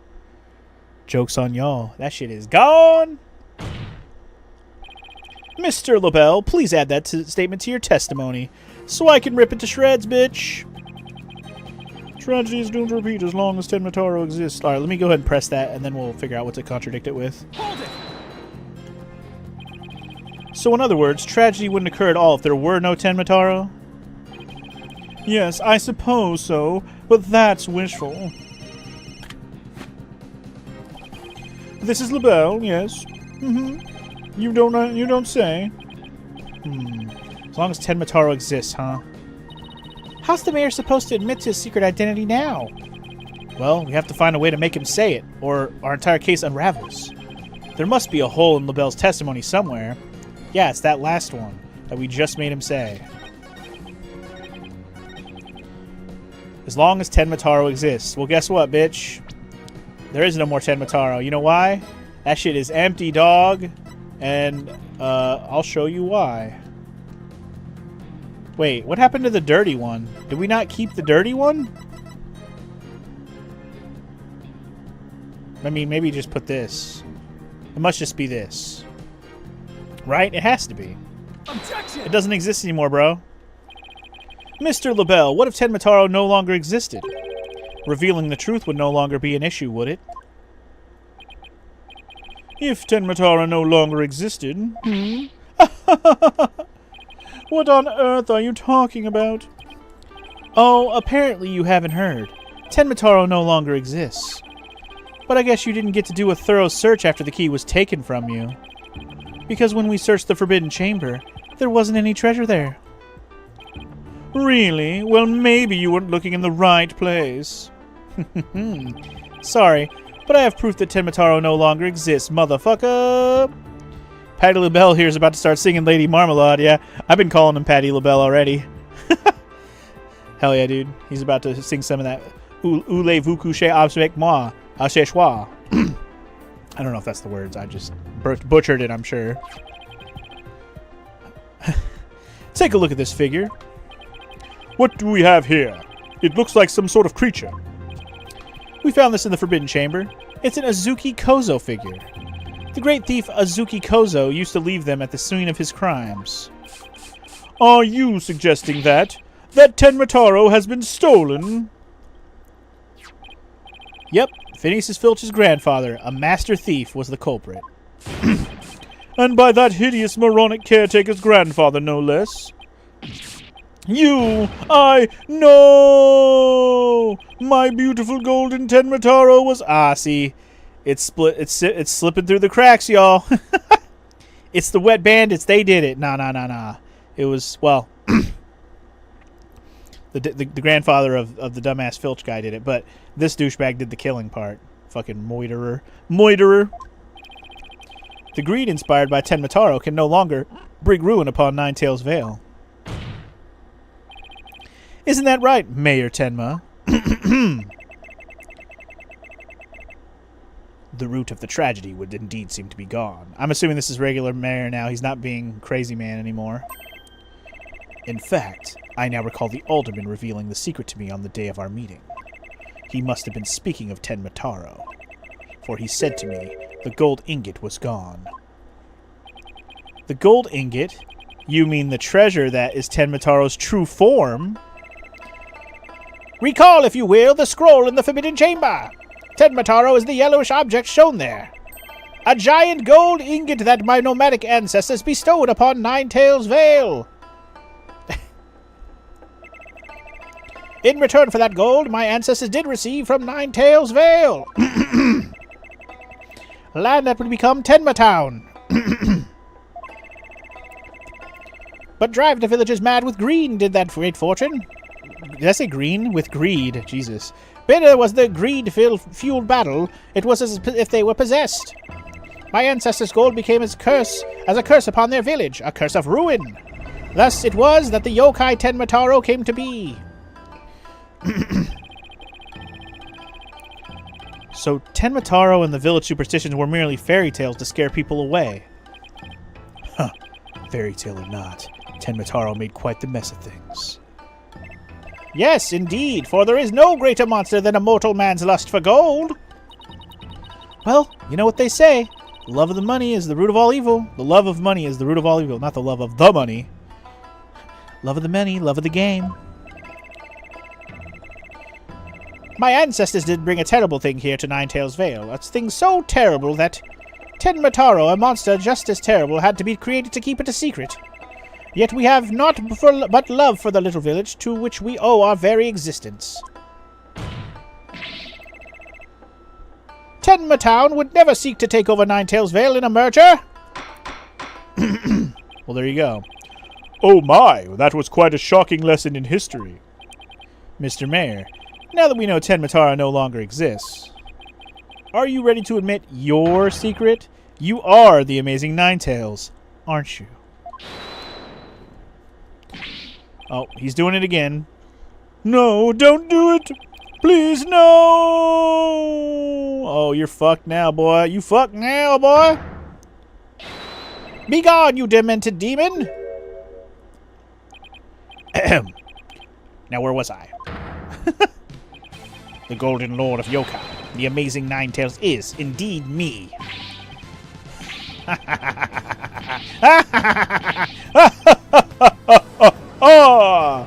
Joke's on y'all. That shit is gone! Mr. LaBelle, please add that statement to your testimony, so I can rip it to shreds, bitch. Tragedy is doomed to repeat as long as Tenmataro exists. Alright, let me go ahead and press that, and then we'll figure out what to contradict it with. Hold it. So in other words, tragedy wouldn't occur at all if there were no Tenmataro? Yes, I suppose so, but that's wishful. This is LaBelle, yes. You don't say. As long as Tenmataro exists, huh? How's the mayor supposed to admit to his secret identity now? Well, we have to find a way to make him say it, or our entire case unravels. There must be a hole in LaBelle's testimony somewhere. Yeah, it's that last one that we just made him say. As long as Tenmataro exists. Well, guess what, bitch? There is no more Tenmataro. You know why? That shit is empty, dog. And, I'll show you why. Wait, what happened to the dirty one? Did we not keep the dirty one? I mean, maybe just put this. It must just be this. Right? It has to be. Objection! It doesn't exist anymore, bro. Mr. LaBelle, what if Tenmataro no longer existed? Revealing the truth would no longer be an issue, would it? If Tenmataro no longer existed? What on earth are you talking about? Oh, apparently you haven't heard. Tenmataro no longer exists. But I guess you didn't get to do a thorough search after the key was taken from you. Because when we searched the Forbidden Chamber, there wasn't any treasure there. Really? Well, maybe you weren't looking in the right place. Sorry, but I have proof that Tenmataro no longer exists, motherfucker! Patti LaBelle here is about to start singing Lady Marmalade, yeah. I've been calling him Patti LaBelle already. Hell yeah, dude. He's about to sing some of that. Voulez-vous coucher avec moi? À ce soir. I don't know if that's the words. I just butchered it, I'm sure. Take a look at this figure. What do we have here? It looks like some sort of creature. We found this in the Forbidden Chamber. It's an Azuki Kozo figure. The great thief Azuki Kozo used to leave them at the scene of his crimes. Are you suggesting that Tenmataro has been stolen? Yep, Phineas Filch's grandfather, a master thief, was the culprit. And by that hideous moronic caretaker's grandfather, no less. No! My beautiful golden Tenmataro was... Ah, see. It's split. It's slipping through the cracks, y'all. It's the wet bandits. They did it. Nah. It was, well... the grandfather of the dumbass Filch guy did it, but this douchebag did the killing part. Fucking moiterer. The greed inspired by Tenmataro can no longer bring ruin upon Ninetails Vale. Isn't that right, Mayor Tenma? The root of the tragedy would indeed seem to be gone. I'm assuming this is regular mayor now. He's not being crazy man anymore. In fact, I now recall the alderman revealing the secret to me on the day of our meeting. He must have been speaking of Tenmataro, for he said to me the gold ingot was gone. The gold ingot? You mean the treasure that is Tenmataro's true form? Recall, if you will, the scroll in the Forbidden Chamber. Tenmataro is the yellowish object shown there. A giant gold ingot that my nomadic ancestors bestowed upon Ninetails Vale. In return for that gold, my ancestors did receive from Ninetails Vale land that would become Tenmatown. But drive the villagers mad with greed did that great fortune. Did I say green? With greed. Jesus. Bitter was the greed-fueled battle. It was as if they were possessed. My ancestors' gold became as a curse upon their village, a curse of ruin. Thus it was that the yokai Tenmataro came to be. So Tenmataro and the village superstitions were merely fairy tales to scare people away. Huh. Fairy tale or not, Tenmataro made quite the mess of things. Yes, indeed, for there is no greater monster than a mortal man's lust for gold. Well, you know what they say. The love of the money is the root of all evil. The love of money is the root of all evil, not the love of the money. Love of the money, love of the game. My ancestors did bring a terrible thing here to Ninetails Vale. A thing so terrible that Tenmataro, a monster just as terrible, had to be created to keep it a secret. Yet we have naught but love for the little village to which we owe our very existence. Tenmatown would never seek to take over Ninetails Vale in a merger. Well, there you go. Oh my, that was quite a shocking lesson in history. Mr. Mayor, Now that we know Ten Matara no longer exists, are you ready to admit your secret? You are the Amazing Ninetales, aren't you? Oh, he's doing it again. No, don't do it! Please, no! Oh, you're fucked now, boy. You fucked now, boy! Be gone, you demented demon! Ahem. Now, where was I? The Golden Lord of Yokai, the Amazing Ninetales, is indeed me. Oh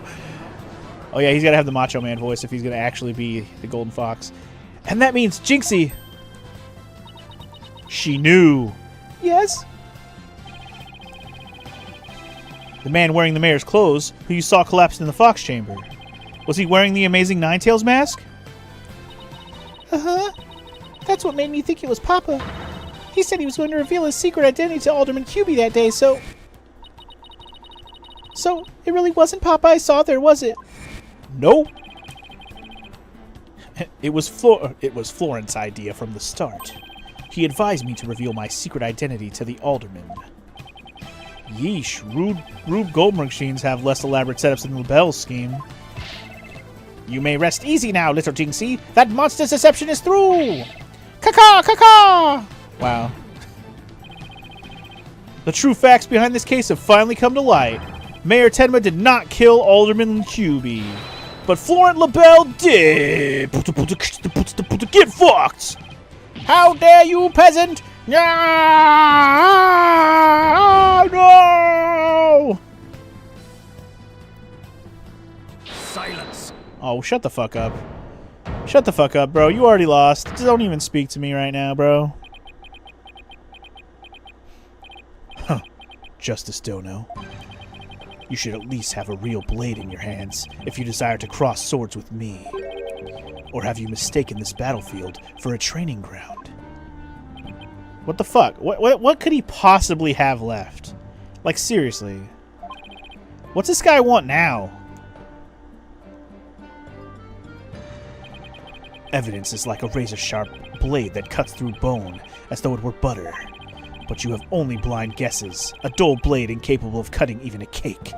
yeah, he's gotta have the Macho Man voice if he's gonna actually be the Golden Fox. And that means Jinxie! She knew. Yes? The man wearing the mayor's clothes, who you saw collapsed in the Fox Chamber. Was he wearing the Amazing Ninetales mask? Uh-huh. That's what made me think it was Papa. He said he was going to reveal his secret identity to Alderman QB that day, so... So, it really wasn't Papa I saw there, was it? No. It was Florent's idea from the start. He advised me to reveal my secret identity to the Alderman. Yeesh, Rube Goldberg machines have less elaborate setups than LaBelle's scheme. You may rest easy now, little Jinxie. That monster's deception is through! Caca! Caca! Wow. The true facts behind this case have finally come to light. Mayor Tenma did not kill Alderman QB, but Florent LaBelle did! Get fucked! How dare you, peasant! No! Silence. Oh, shut the fuck up. Shut the fuck up, bro. You already lost. Just don't even speak to me right now, bro. Huh. Justice Dono. You should at least have a real blade in your hands if you desire to cross swords with me. Or have you mistaken this battlefield for a training ground? What the fuck? What could he possibly have left? Like, seriously. What's this guy want now? Evidence is like a razor-sharp blade that cuts through bone, as though it were butter. But you have only blind guesses, a dull blade incapable of cutting even a cake.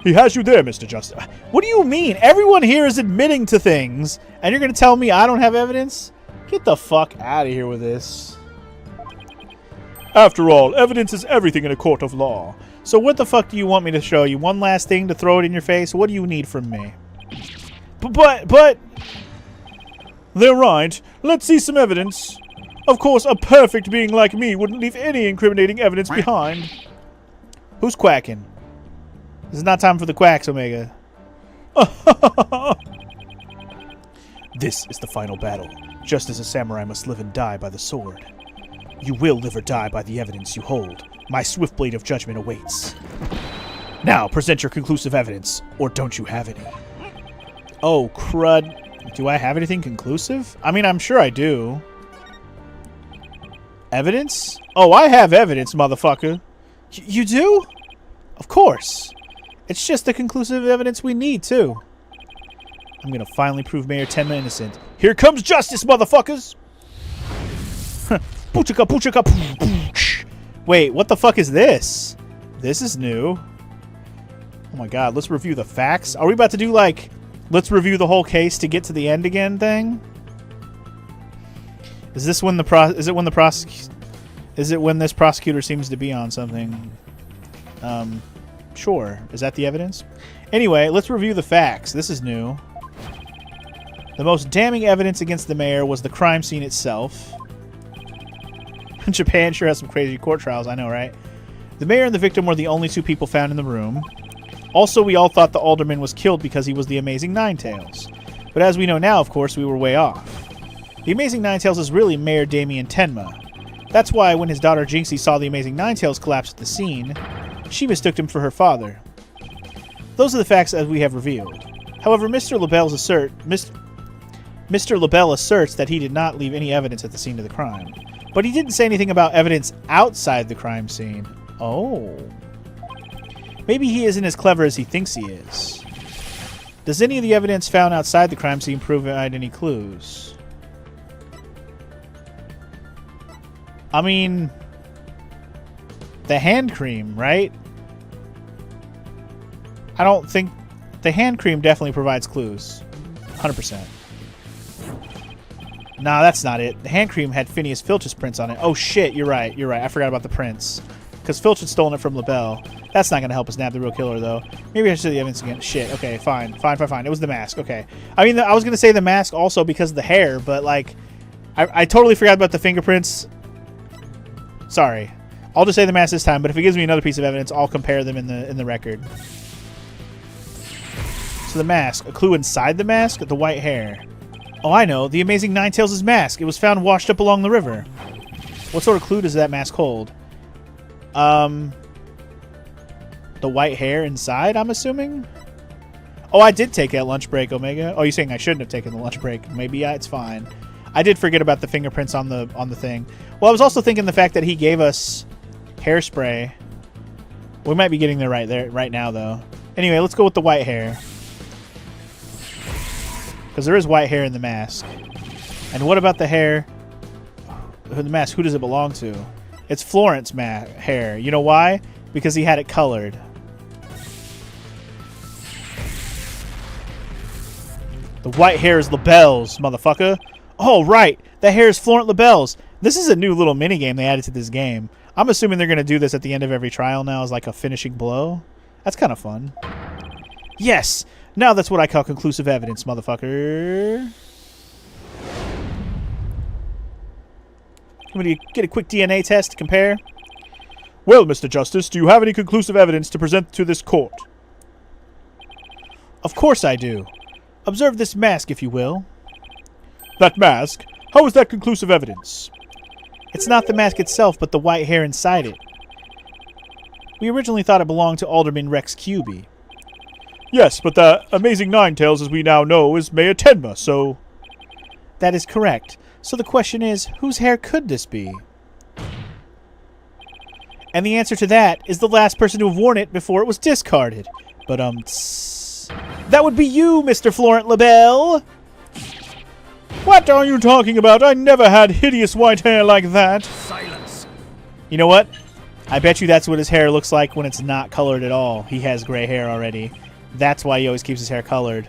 He has you there, Mr. Justice. What do you mean? Everyone here is admitting to things, and you're going to tell me I don't have evidence? Get the fuck out of here with this. After all, evidence is everything in a court of law. So what the fuck do you want me to show you? One last thing to throw it in your face? What do you need from me? But... They're right. Let's see some evidence. Of course, a perfect being like me wouldn't leave any incriminating evidence behind. Who's quacking? This is not time for the quacks, Omega. This is the final battle. Just as a samurai must live and die by the sword. You will live or die by the evidence you hold. My swift blade of judgment awaits. Now, present your conclusive evidence, or don't you have any? Oh, crud. Do I have anything conclusive? I mean, I'm sure I do. Evidence? Oh, I have evidence, motherfucker. You do? Of course. It's just the conclusive evidence we need, too. I'm gonna finally prove Mayor Tenma innocent. Here comes justice, motherfuckers! Wait, what the fuck is this? This is new. Oh my god, let's review the facts. Are we about to do, like, let's review the whole case to get to the end again thing? Is this when is it when this prosecutor seems to be on something? Sure. Is that the evidence? Anyway, let's review the facts. This is new. The most damning evidence against the mayor was the crime scene itself. Japan sure has some crazy court trials, I know, right? The mayor and the victim were the only two people found in the room. Also, we all thought the alderman was killed because he was the Amazing Ninetales. But as we know now, of course, we were way off. The Amazing Ninetales is really Mayor Damien Tenma. That's why when his daughter Jinxie saw the Amazing Ninetales collapse at the scene, she mistook him for her father. Those are the facts as we have revealed. However, Mr. LaBelle asserts that he did not leave any evidence at the scene of the crime. But he didn't say anything about evidence outside the crime scene. Oh. Maybe he isn't as clever as he thinks he is. Does any of the evidence found outside the crime scene provide any clues? I mean, the hand cream, right? I don't think... The hand cream definitely provides clues. 100%. Nah, that's not it. The hand cream had Phineas Filch's prints on it. Oh shit, you're right. You're right. I forgot about the prints. Because Filch had stolen it from LaBelle. That's not going to help us nab the real killer, though. Maybe I should see the evidence again. Shit, okay, fine. It was the mask, okay. I mean, I was going to say the mask also because of the hair, but, like, I totally forgot about the fingerprints. Sorry. I'll just say the mask this time, but if it gives me another piece of evidence, I'll compare them in the record. So the mask. A clue inside the mask? The white hair. Oh, I know. The Amazing Ninetales' mask. It was found washed up along the river. What sort of clue does that mask hold? The white hair inside, I'm assuming? Oh, I did take that lunch break, Omega. Oh, you're saying I shouldn't have taken the lunch break. Maybe it's fine. I did forget about the fingerprints on the thing. Well, I was also thinking the fact that he gave us hairspray. We might be getting there right now, though. Anyway, let's go with the white hair. Because there is white hair in the mask. And what about the hair? The mask, who does it belong to? It's Florent's hair. You know why? Because he had it colored. The white hair is LaBelle's, motherfucker. Oh, right. That hair is Florent LaBelle's. This is a new little minigame they added to this game. I'm assuming they're going to do this at the end of every trial now as like a finishing blow. That's kind of fun. Yes! Now that's what I call conclusive evidence, motherfucker. I'm going to get a quick DNA test to compare. Well, Mr. Justice, do you have any conclusive evidence to present to this court? Of course I do. Observe this mask, if you will. That mask? How is that conclusive evidence? It's not the mask itself, but the white hair inside it. We originally thought it belonged to Alderman Rex Cubey. Yes, but the Amazing Ninetales, as we now know, is Mayor Tenma, so... That is correct. So the question is, whose hair could this be? And the answer to that is the last person to have worn it before it was discarded. But, that would be you, Mr. Florent LaBelle! What are you talking about? I never had hideous white hair like that. Silence. You know what? I bet you that's what his hair looks like when it's not colored at all. He has gray hair already. That's why he always keeps his hair colored.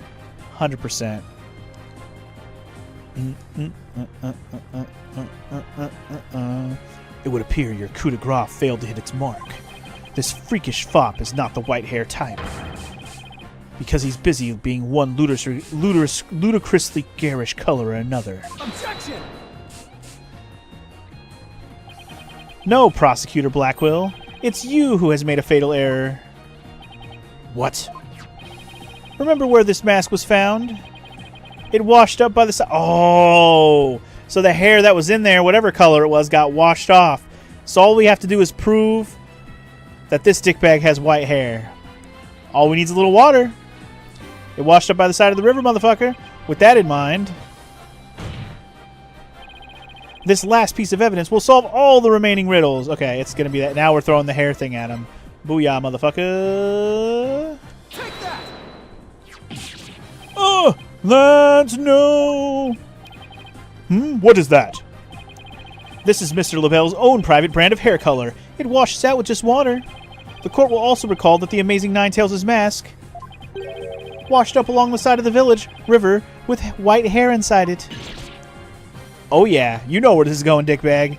100%. It would appear your coup de grace failed to hit its mark. This freakish fop is not the white hair type. Because he's busy being one ludicrously garish color or another. Objection! No, Prosecutor Blackwell. It's you who has made a fatal error. What? Remember where this mask was found? It washed up by the side. Oh! So the hair that was in there, whatever color it was, got washed off. So all we have to do is prove that this dickbag has white hair. All we need is a little water. It washed up by the side of the river, motherfucker. With that in mind, this last piece of evidence will solve all the remaining riddles. Okay, it's going to be that. Now we're throwing the hair thing at him. Booyah, motherfucker. Take that! Oh, that's no. What is that? This is Mr. LaBelle's own private brand of hair color. It washes out with just water. The court will also recall that the Amazing Ninetales' mask washed up along the side of the river with white hair inside it. Oh yeah, you know where this is going, dickbag.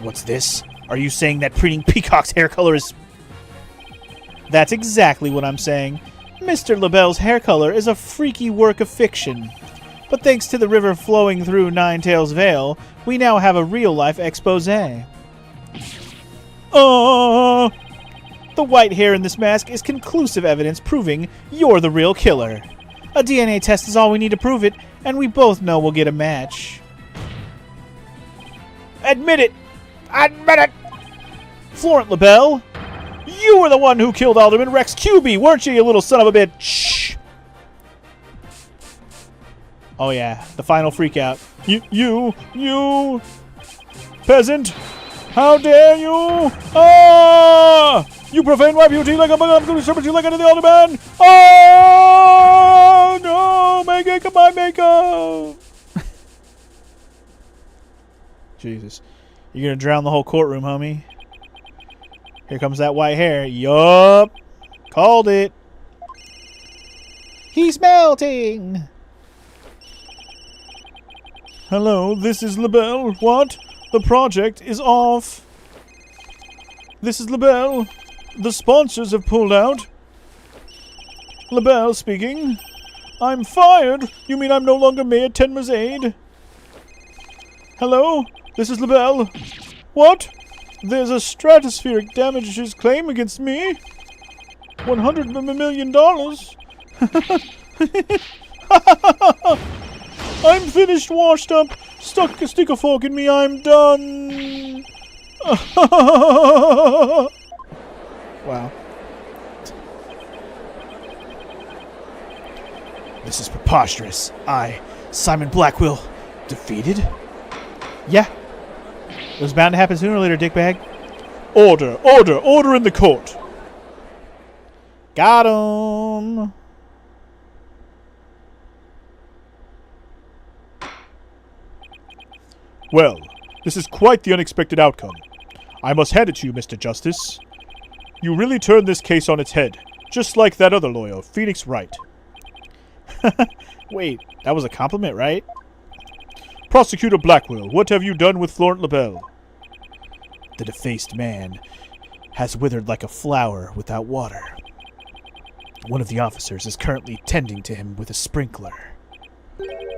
What's this? Are you saying that Preening Peacock's hair color is... That's exactly what I'm saying. Mr. LaBelle's hair color is a freaky work of fiction. But thanks to the river flowing through Ninetales Vale, we now have a real-life exposé. The white hair in this mask is conclusive evidence proving you're the real killer. A DNA test is all we need to prove it, and we both know we'll get a match. Admit it! Admit it! Florent LaBelle, you were the one who killed Alderman Rex Cubey, weren't you, you little son of a bitch? Oh yeah, the final freakout. You, peasant! How dare you! Ah! You profane my beauty like a bug, I'm going to serve you like any of the alderman! Ah! Oh no, Mega, come on, Mega! Jesus. You're gonna drown the whole courtroom, homie. Here comes that white hair. Yup. Called it. He's melting. Hello, this is LaBelle. What? The project is off. This is LaBelle. The sponsors have pulled out. LaBelle speaking. I'm fired. You mean I'm no longer Mayor Tenma's aide? Hello, this is LaBelle. What? There's a stratospheric damages claim against me. $100 million. I'm finished, washed up. Stick a fork in me, I'm done. Wow. This is preposterous. I, Simon Blackwell, defeated? Yeah. It was bound to happen sooner or later, dickbag. Order, order, order in the court. Got him. Well, this is quite the unexpected outcome. I must hand it to you, Mr. Justice. You really turned this case on its head, just like that other lawyer, Phoenix Wright. Wait, that was a compliment, right? Prosecutor Blackwell, what have you done with Florent LaBelle? The defaced man has withered like a flower without water. One of the officers is currently tending to him with a sprinkler.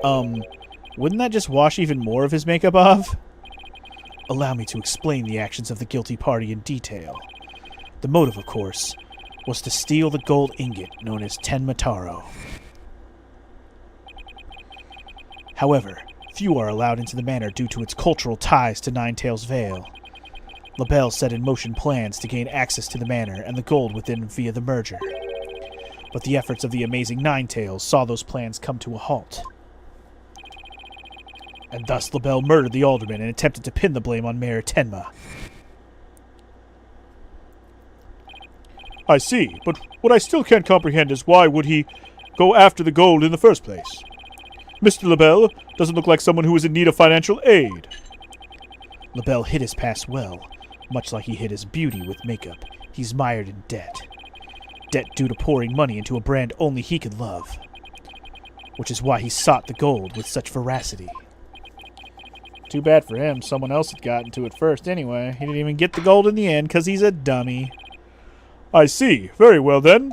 Wouldn't that just wash even more of his makeup off? Allow me to explain the actions of the guilty party in detail. The motive, of course, was to steal the gold ingot known as Tenma Taro. However, few are allowed into the manor due to its cultural ties to Ninetails Vale. LaBelle set in motion plans to gain access to the manor and the gold within via the merger. But the efforts of the amazing Ninetails saw those plans come to a halt. And thus LaBelle murdered the alderman and attempted to pin the blame on Mayor Tenma. I see, but what I still can't comprehend is why would he go after the gold in the first place? Mr. LaBelle doesn't look like someone who is in need of financial aid. LaBelle hid his past well, much like he hid his beauty with makeup. He's mired in debt. Debt due to pouring money into a brand only he could love. Which is why he sought the gold with such veracity. Too bad for him, someone else had gotten to it first anyway. He didn't even get the gold in the end because he's a dummy. I see. Very well then.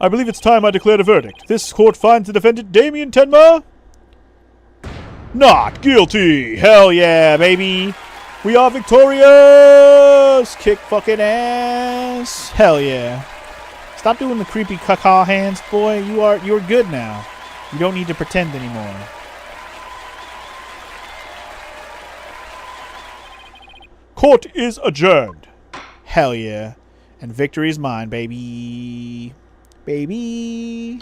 I believe it's time I declared a verdict. This court finds the defendant Damien Tenma not guilty. Hell yeah, baby. We are victorious. Kick fucking ass. Hell yeah. Stop doing the creepy caca hands, boy. You're good now. You don't need to pretend anymore. Court is adjourned. Hell yeah. And victory is mine, baby. Baby.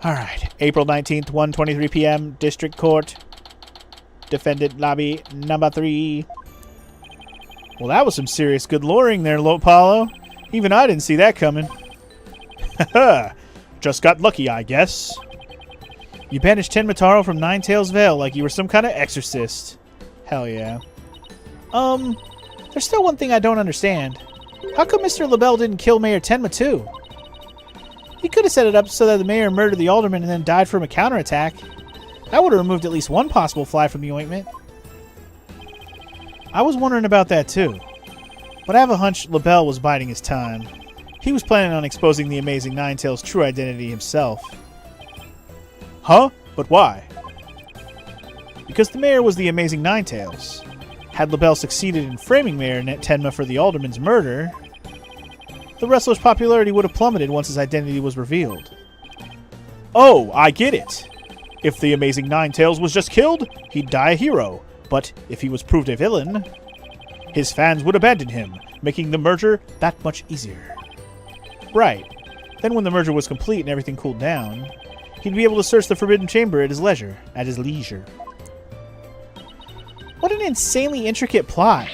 Alright. April 19th, 1:23 p.m. District Court. Defendant lobby number 3. Well, that was some serious good luring there, Paulo. Even I didn't see that coming. Haha. Just got lucky, I guess. You banished Tenma Taro from Ninetails Vale like you were some kind of exorcist. Hell yeah. There's still one thing I don't understand. How come Mr. LaBelle didn't kill Mayor Tenma too? He could have set it up so that the mayor murdered the alderman and then died from a counterattack. That would have removed at least one possible fly from the ointment. I was wondering about that too. But I have a hunch LaBelle was biding his time. He was planning on exposing the amazing Ninetails' true identity himself. Huh? But why? Because the mayor was the amazing Ninetails. Had LaBelle succeeded in framing Mayor Tenma for the alderman's murder, the wrestler's popularity would have plummeted once his identity was revealed. Oh, I get it. If the amazing Ninetails was just killed, he'd die a hero. But if he was proved a villain, his fans would abandon him, making the merger that much easier. Right. Then when the merger was complete and everything cooled down, he'd be able to search the Forbidden Chamber at his leisure. What an insanely intricate plot.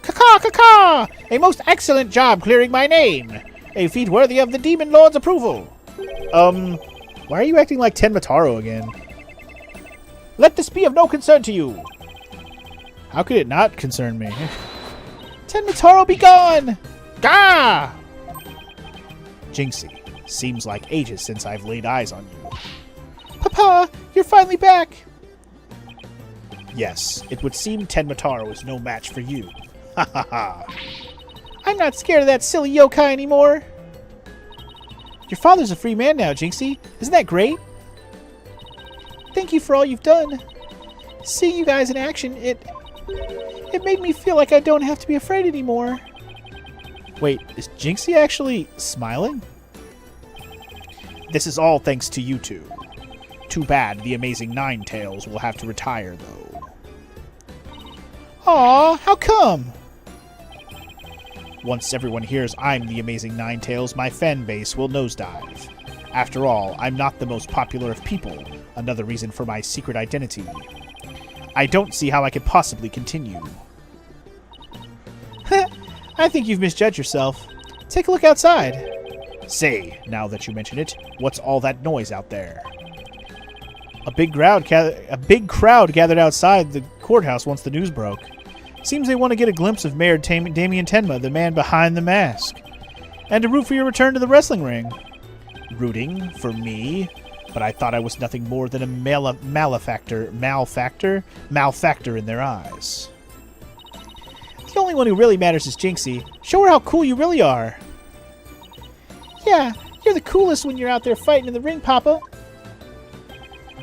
Caca, caca! A most excellent job clearing my name. A feat worthy of the Demon Lord's approval. Why are you acting like Tenmataro again? Let this be of no concern to you. How could it not concern me? Tenmataro, be gone! Gah! Jinxie, seems like ages since I've laid eyes on you. Papa, you're finally back. Yes, it would seem Tenmataro is no match for you. Ha ha ha. I'm not scared of that silly yokai anymore. Your father's a free man now, Jinxie. Isn't that great? Thank you for all you've done. Seeing you guys in action, it made me feel like I don't have to be afraid anymore. Wait, is Jinxie actually smiling? This is all thanks to you two. Too bad the amazing Ninetales will have to retire, though. Aw, how come? Once everyone hears I'm the amazing Ninetales, my fan base will nosedive. After all, I'm not the most popular of people, another reason for my secret identity. I don't see how I could possibly continue. I think you've misjudged yourself. Take a look outside. Say, now that you mention it, what's all that noise out there? A big crowd gathered outside the courthouse once the news broke. Seems they want to get a glimpse of Mayor Damien Tenma, the man behind the mask, and to root for your return to the wrestling ring. Rooting for me? But I thought I was nothing more than a malefactor in their eyes. The only one who really matters is Jinxie. Show her how cool you really are. Yeah, you're the coolest when you're out there fighting in the ring, Papa.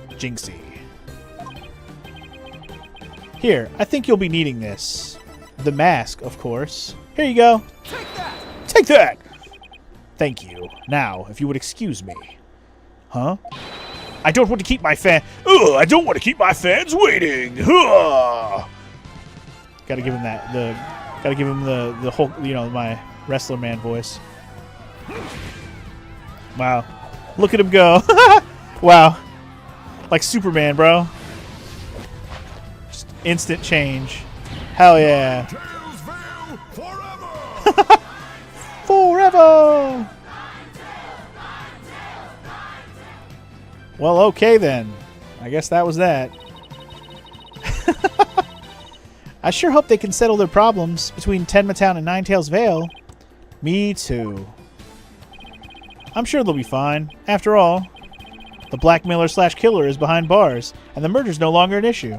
Jinxie. Here, I think you'll be needing this. The mask, of course. Here you go. Take that! Take that! Thank you. Now, if you would excuse me. Huh? I don't want to keep my I don't want to keep my fans waiting. Gotta give him the whole, my wrestler man voice. Wow. Look at him go. Wow. Like Superman, bro. Just instant change. Hell yeah. Forever! Well, okay then. I guess that was that. I sure hope they can settle their problems between Tenma Town and Ninetales Vale. Me too. I'm sure they'll be fine. After all, the blackmailer/killer is behind bars, and the murder's no longer an issue.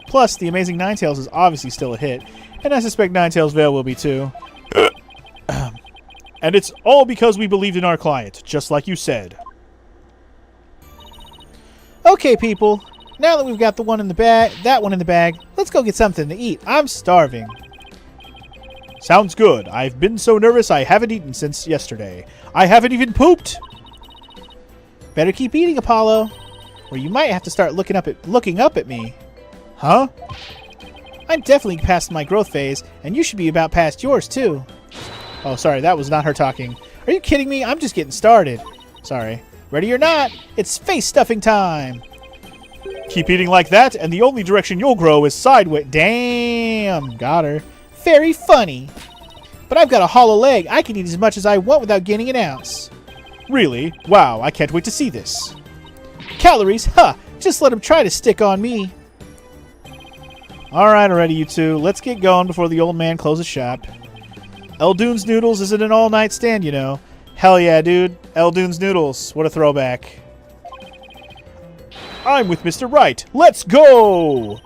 Plus, the Amazing Ninetales is obviously still a hit, and I suspect Ninetales Vale will be too. And it's all because we believed in our client, just like you said. Okay, people. Now that we've got that one in the bag, let's go get something to eat. I'm starving. Sounds good. I've been so nervous I haven't eaten since yesterday. I haven't even pooped. Better keep eating, Apollo, or you might have to start looking up at me. Huh? I'm definitely past my growth phase, and you should be about past yours too. Oh, sorry, that was not her talking. Are you kidding me? I'm just getting started. Sorry. Ready or not, it's face stuffing time. Keep eating like that, and the only direction you'll grow is sideways. Damn, got her. Very funny. But I've got a hollow leg. I can eat as much as I want without gaining an ounce. Really? Wow, I can't wait to see this. Calories? Huh. Just let them try to stick on me. Alright, already, you two. Let's get going before the old man closes shop. Eldoon's Noodles isn't an all-night stand, you know. Hell yeah, dude. Eldoon's Noodles. What a throwback. I'm with Mr. Right. Let's go!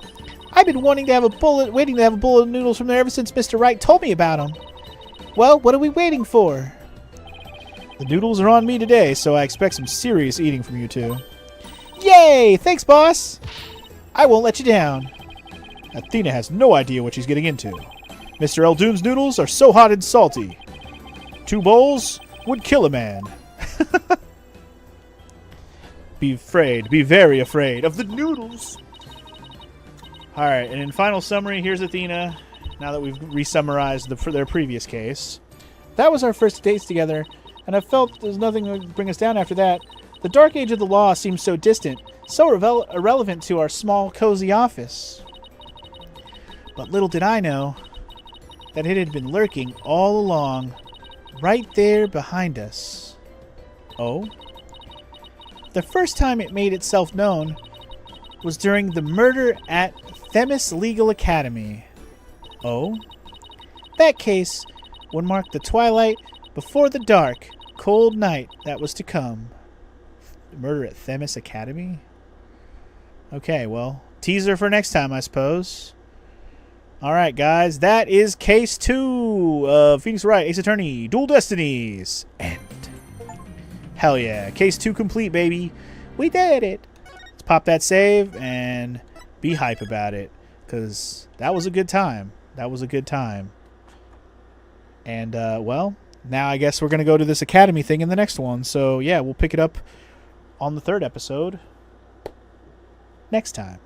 I've been waiting to have a bowl of noodles from there ever since Mr. Wright told me about them. Well, what are we waiting for? The noodles are on me today, so I expect some serious eating from you two. Yay! Thanks, boss! I won't let you down. Athena has no idea what she's getting into. Mr. Eldoon's noodles are so hot and salty. 2 bowls would kill a man. Be very afraid of the noodles. Alright, and in final summary, here's Athena, now that we've re-summarized their previous case. That was our first dates together, and I felt there's nothing to bring us down after that. The dark age of the law seemed so distant, so irrelevant to our small, cozy office. But little did I know that it had been lurking all along. right there behind us. Oh? The first time it made itself known was during the murder at Themis Legal Academy. Oh? That case would mark the twilight before the dark, cold night that was to come. Murder at Themis Academy? Okay, well, teaser for next time, I suppose. Alright, guys, that is Case 2 of Phoenix Wright, Ace Attorney, Dual Destinies. End. Hell yeah. Case 2 complete, baby. We did it. Let's pop that save and be hype about it, because that was a good time. That was a good time. And, well, now I guess we're going to go to this Academy thing in the next one. So, yeah, we'll pick it up on the 3rd episode next time.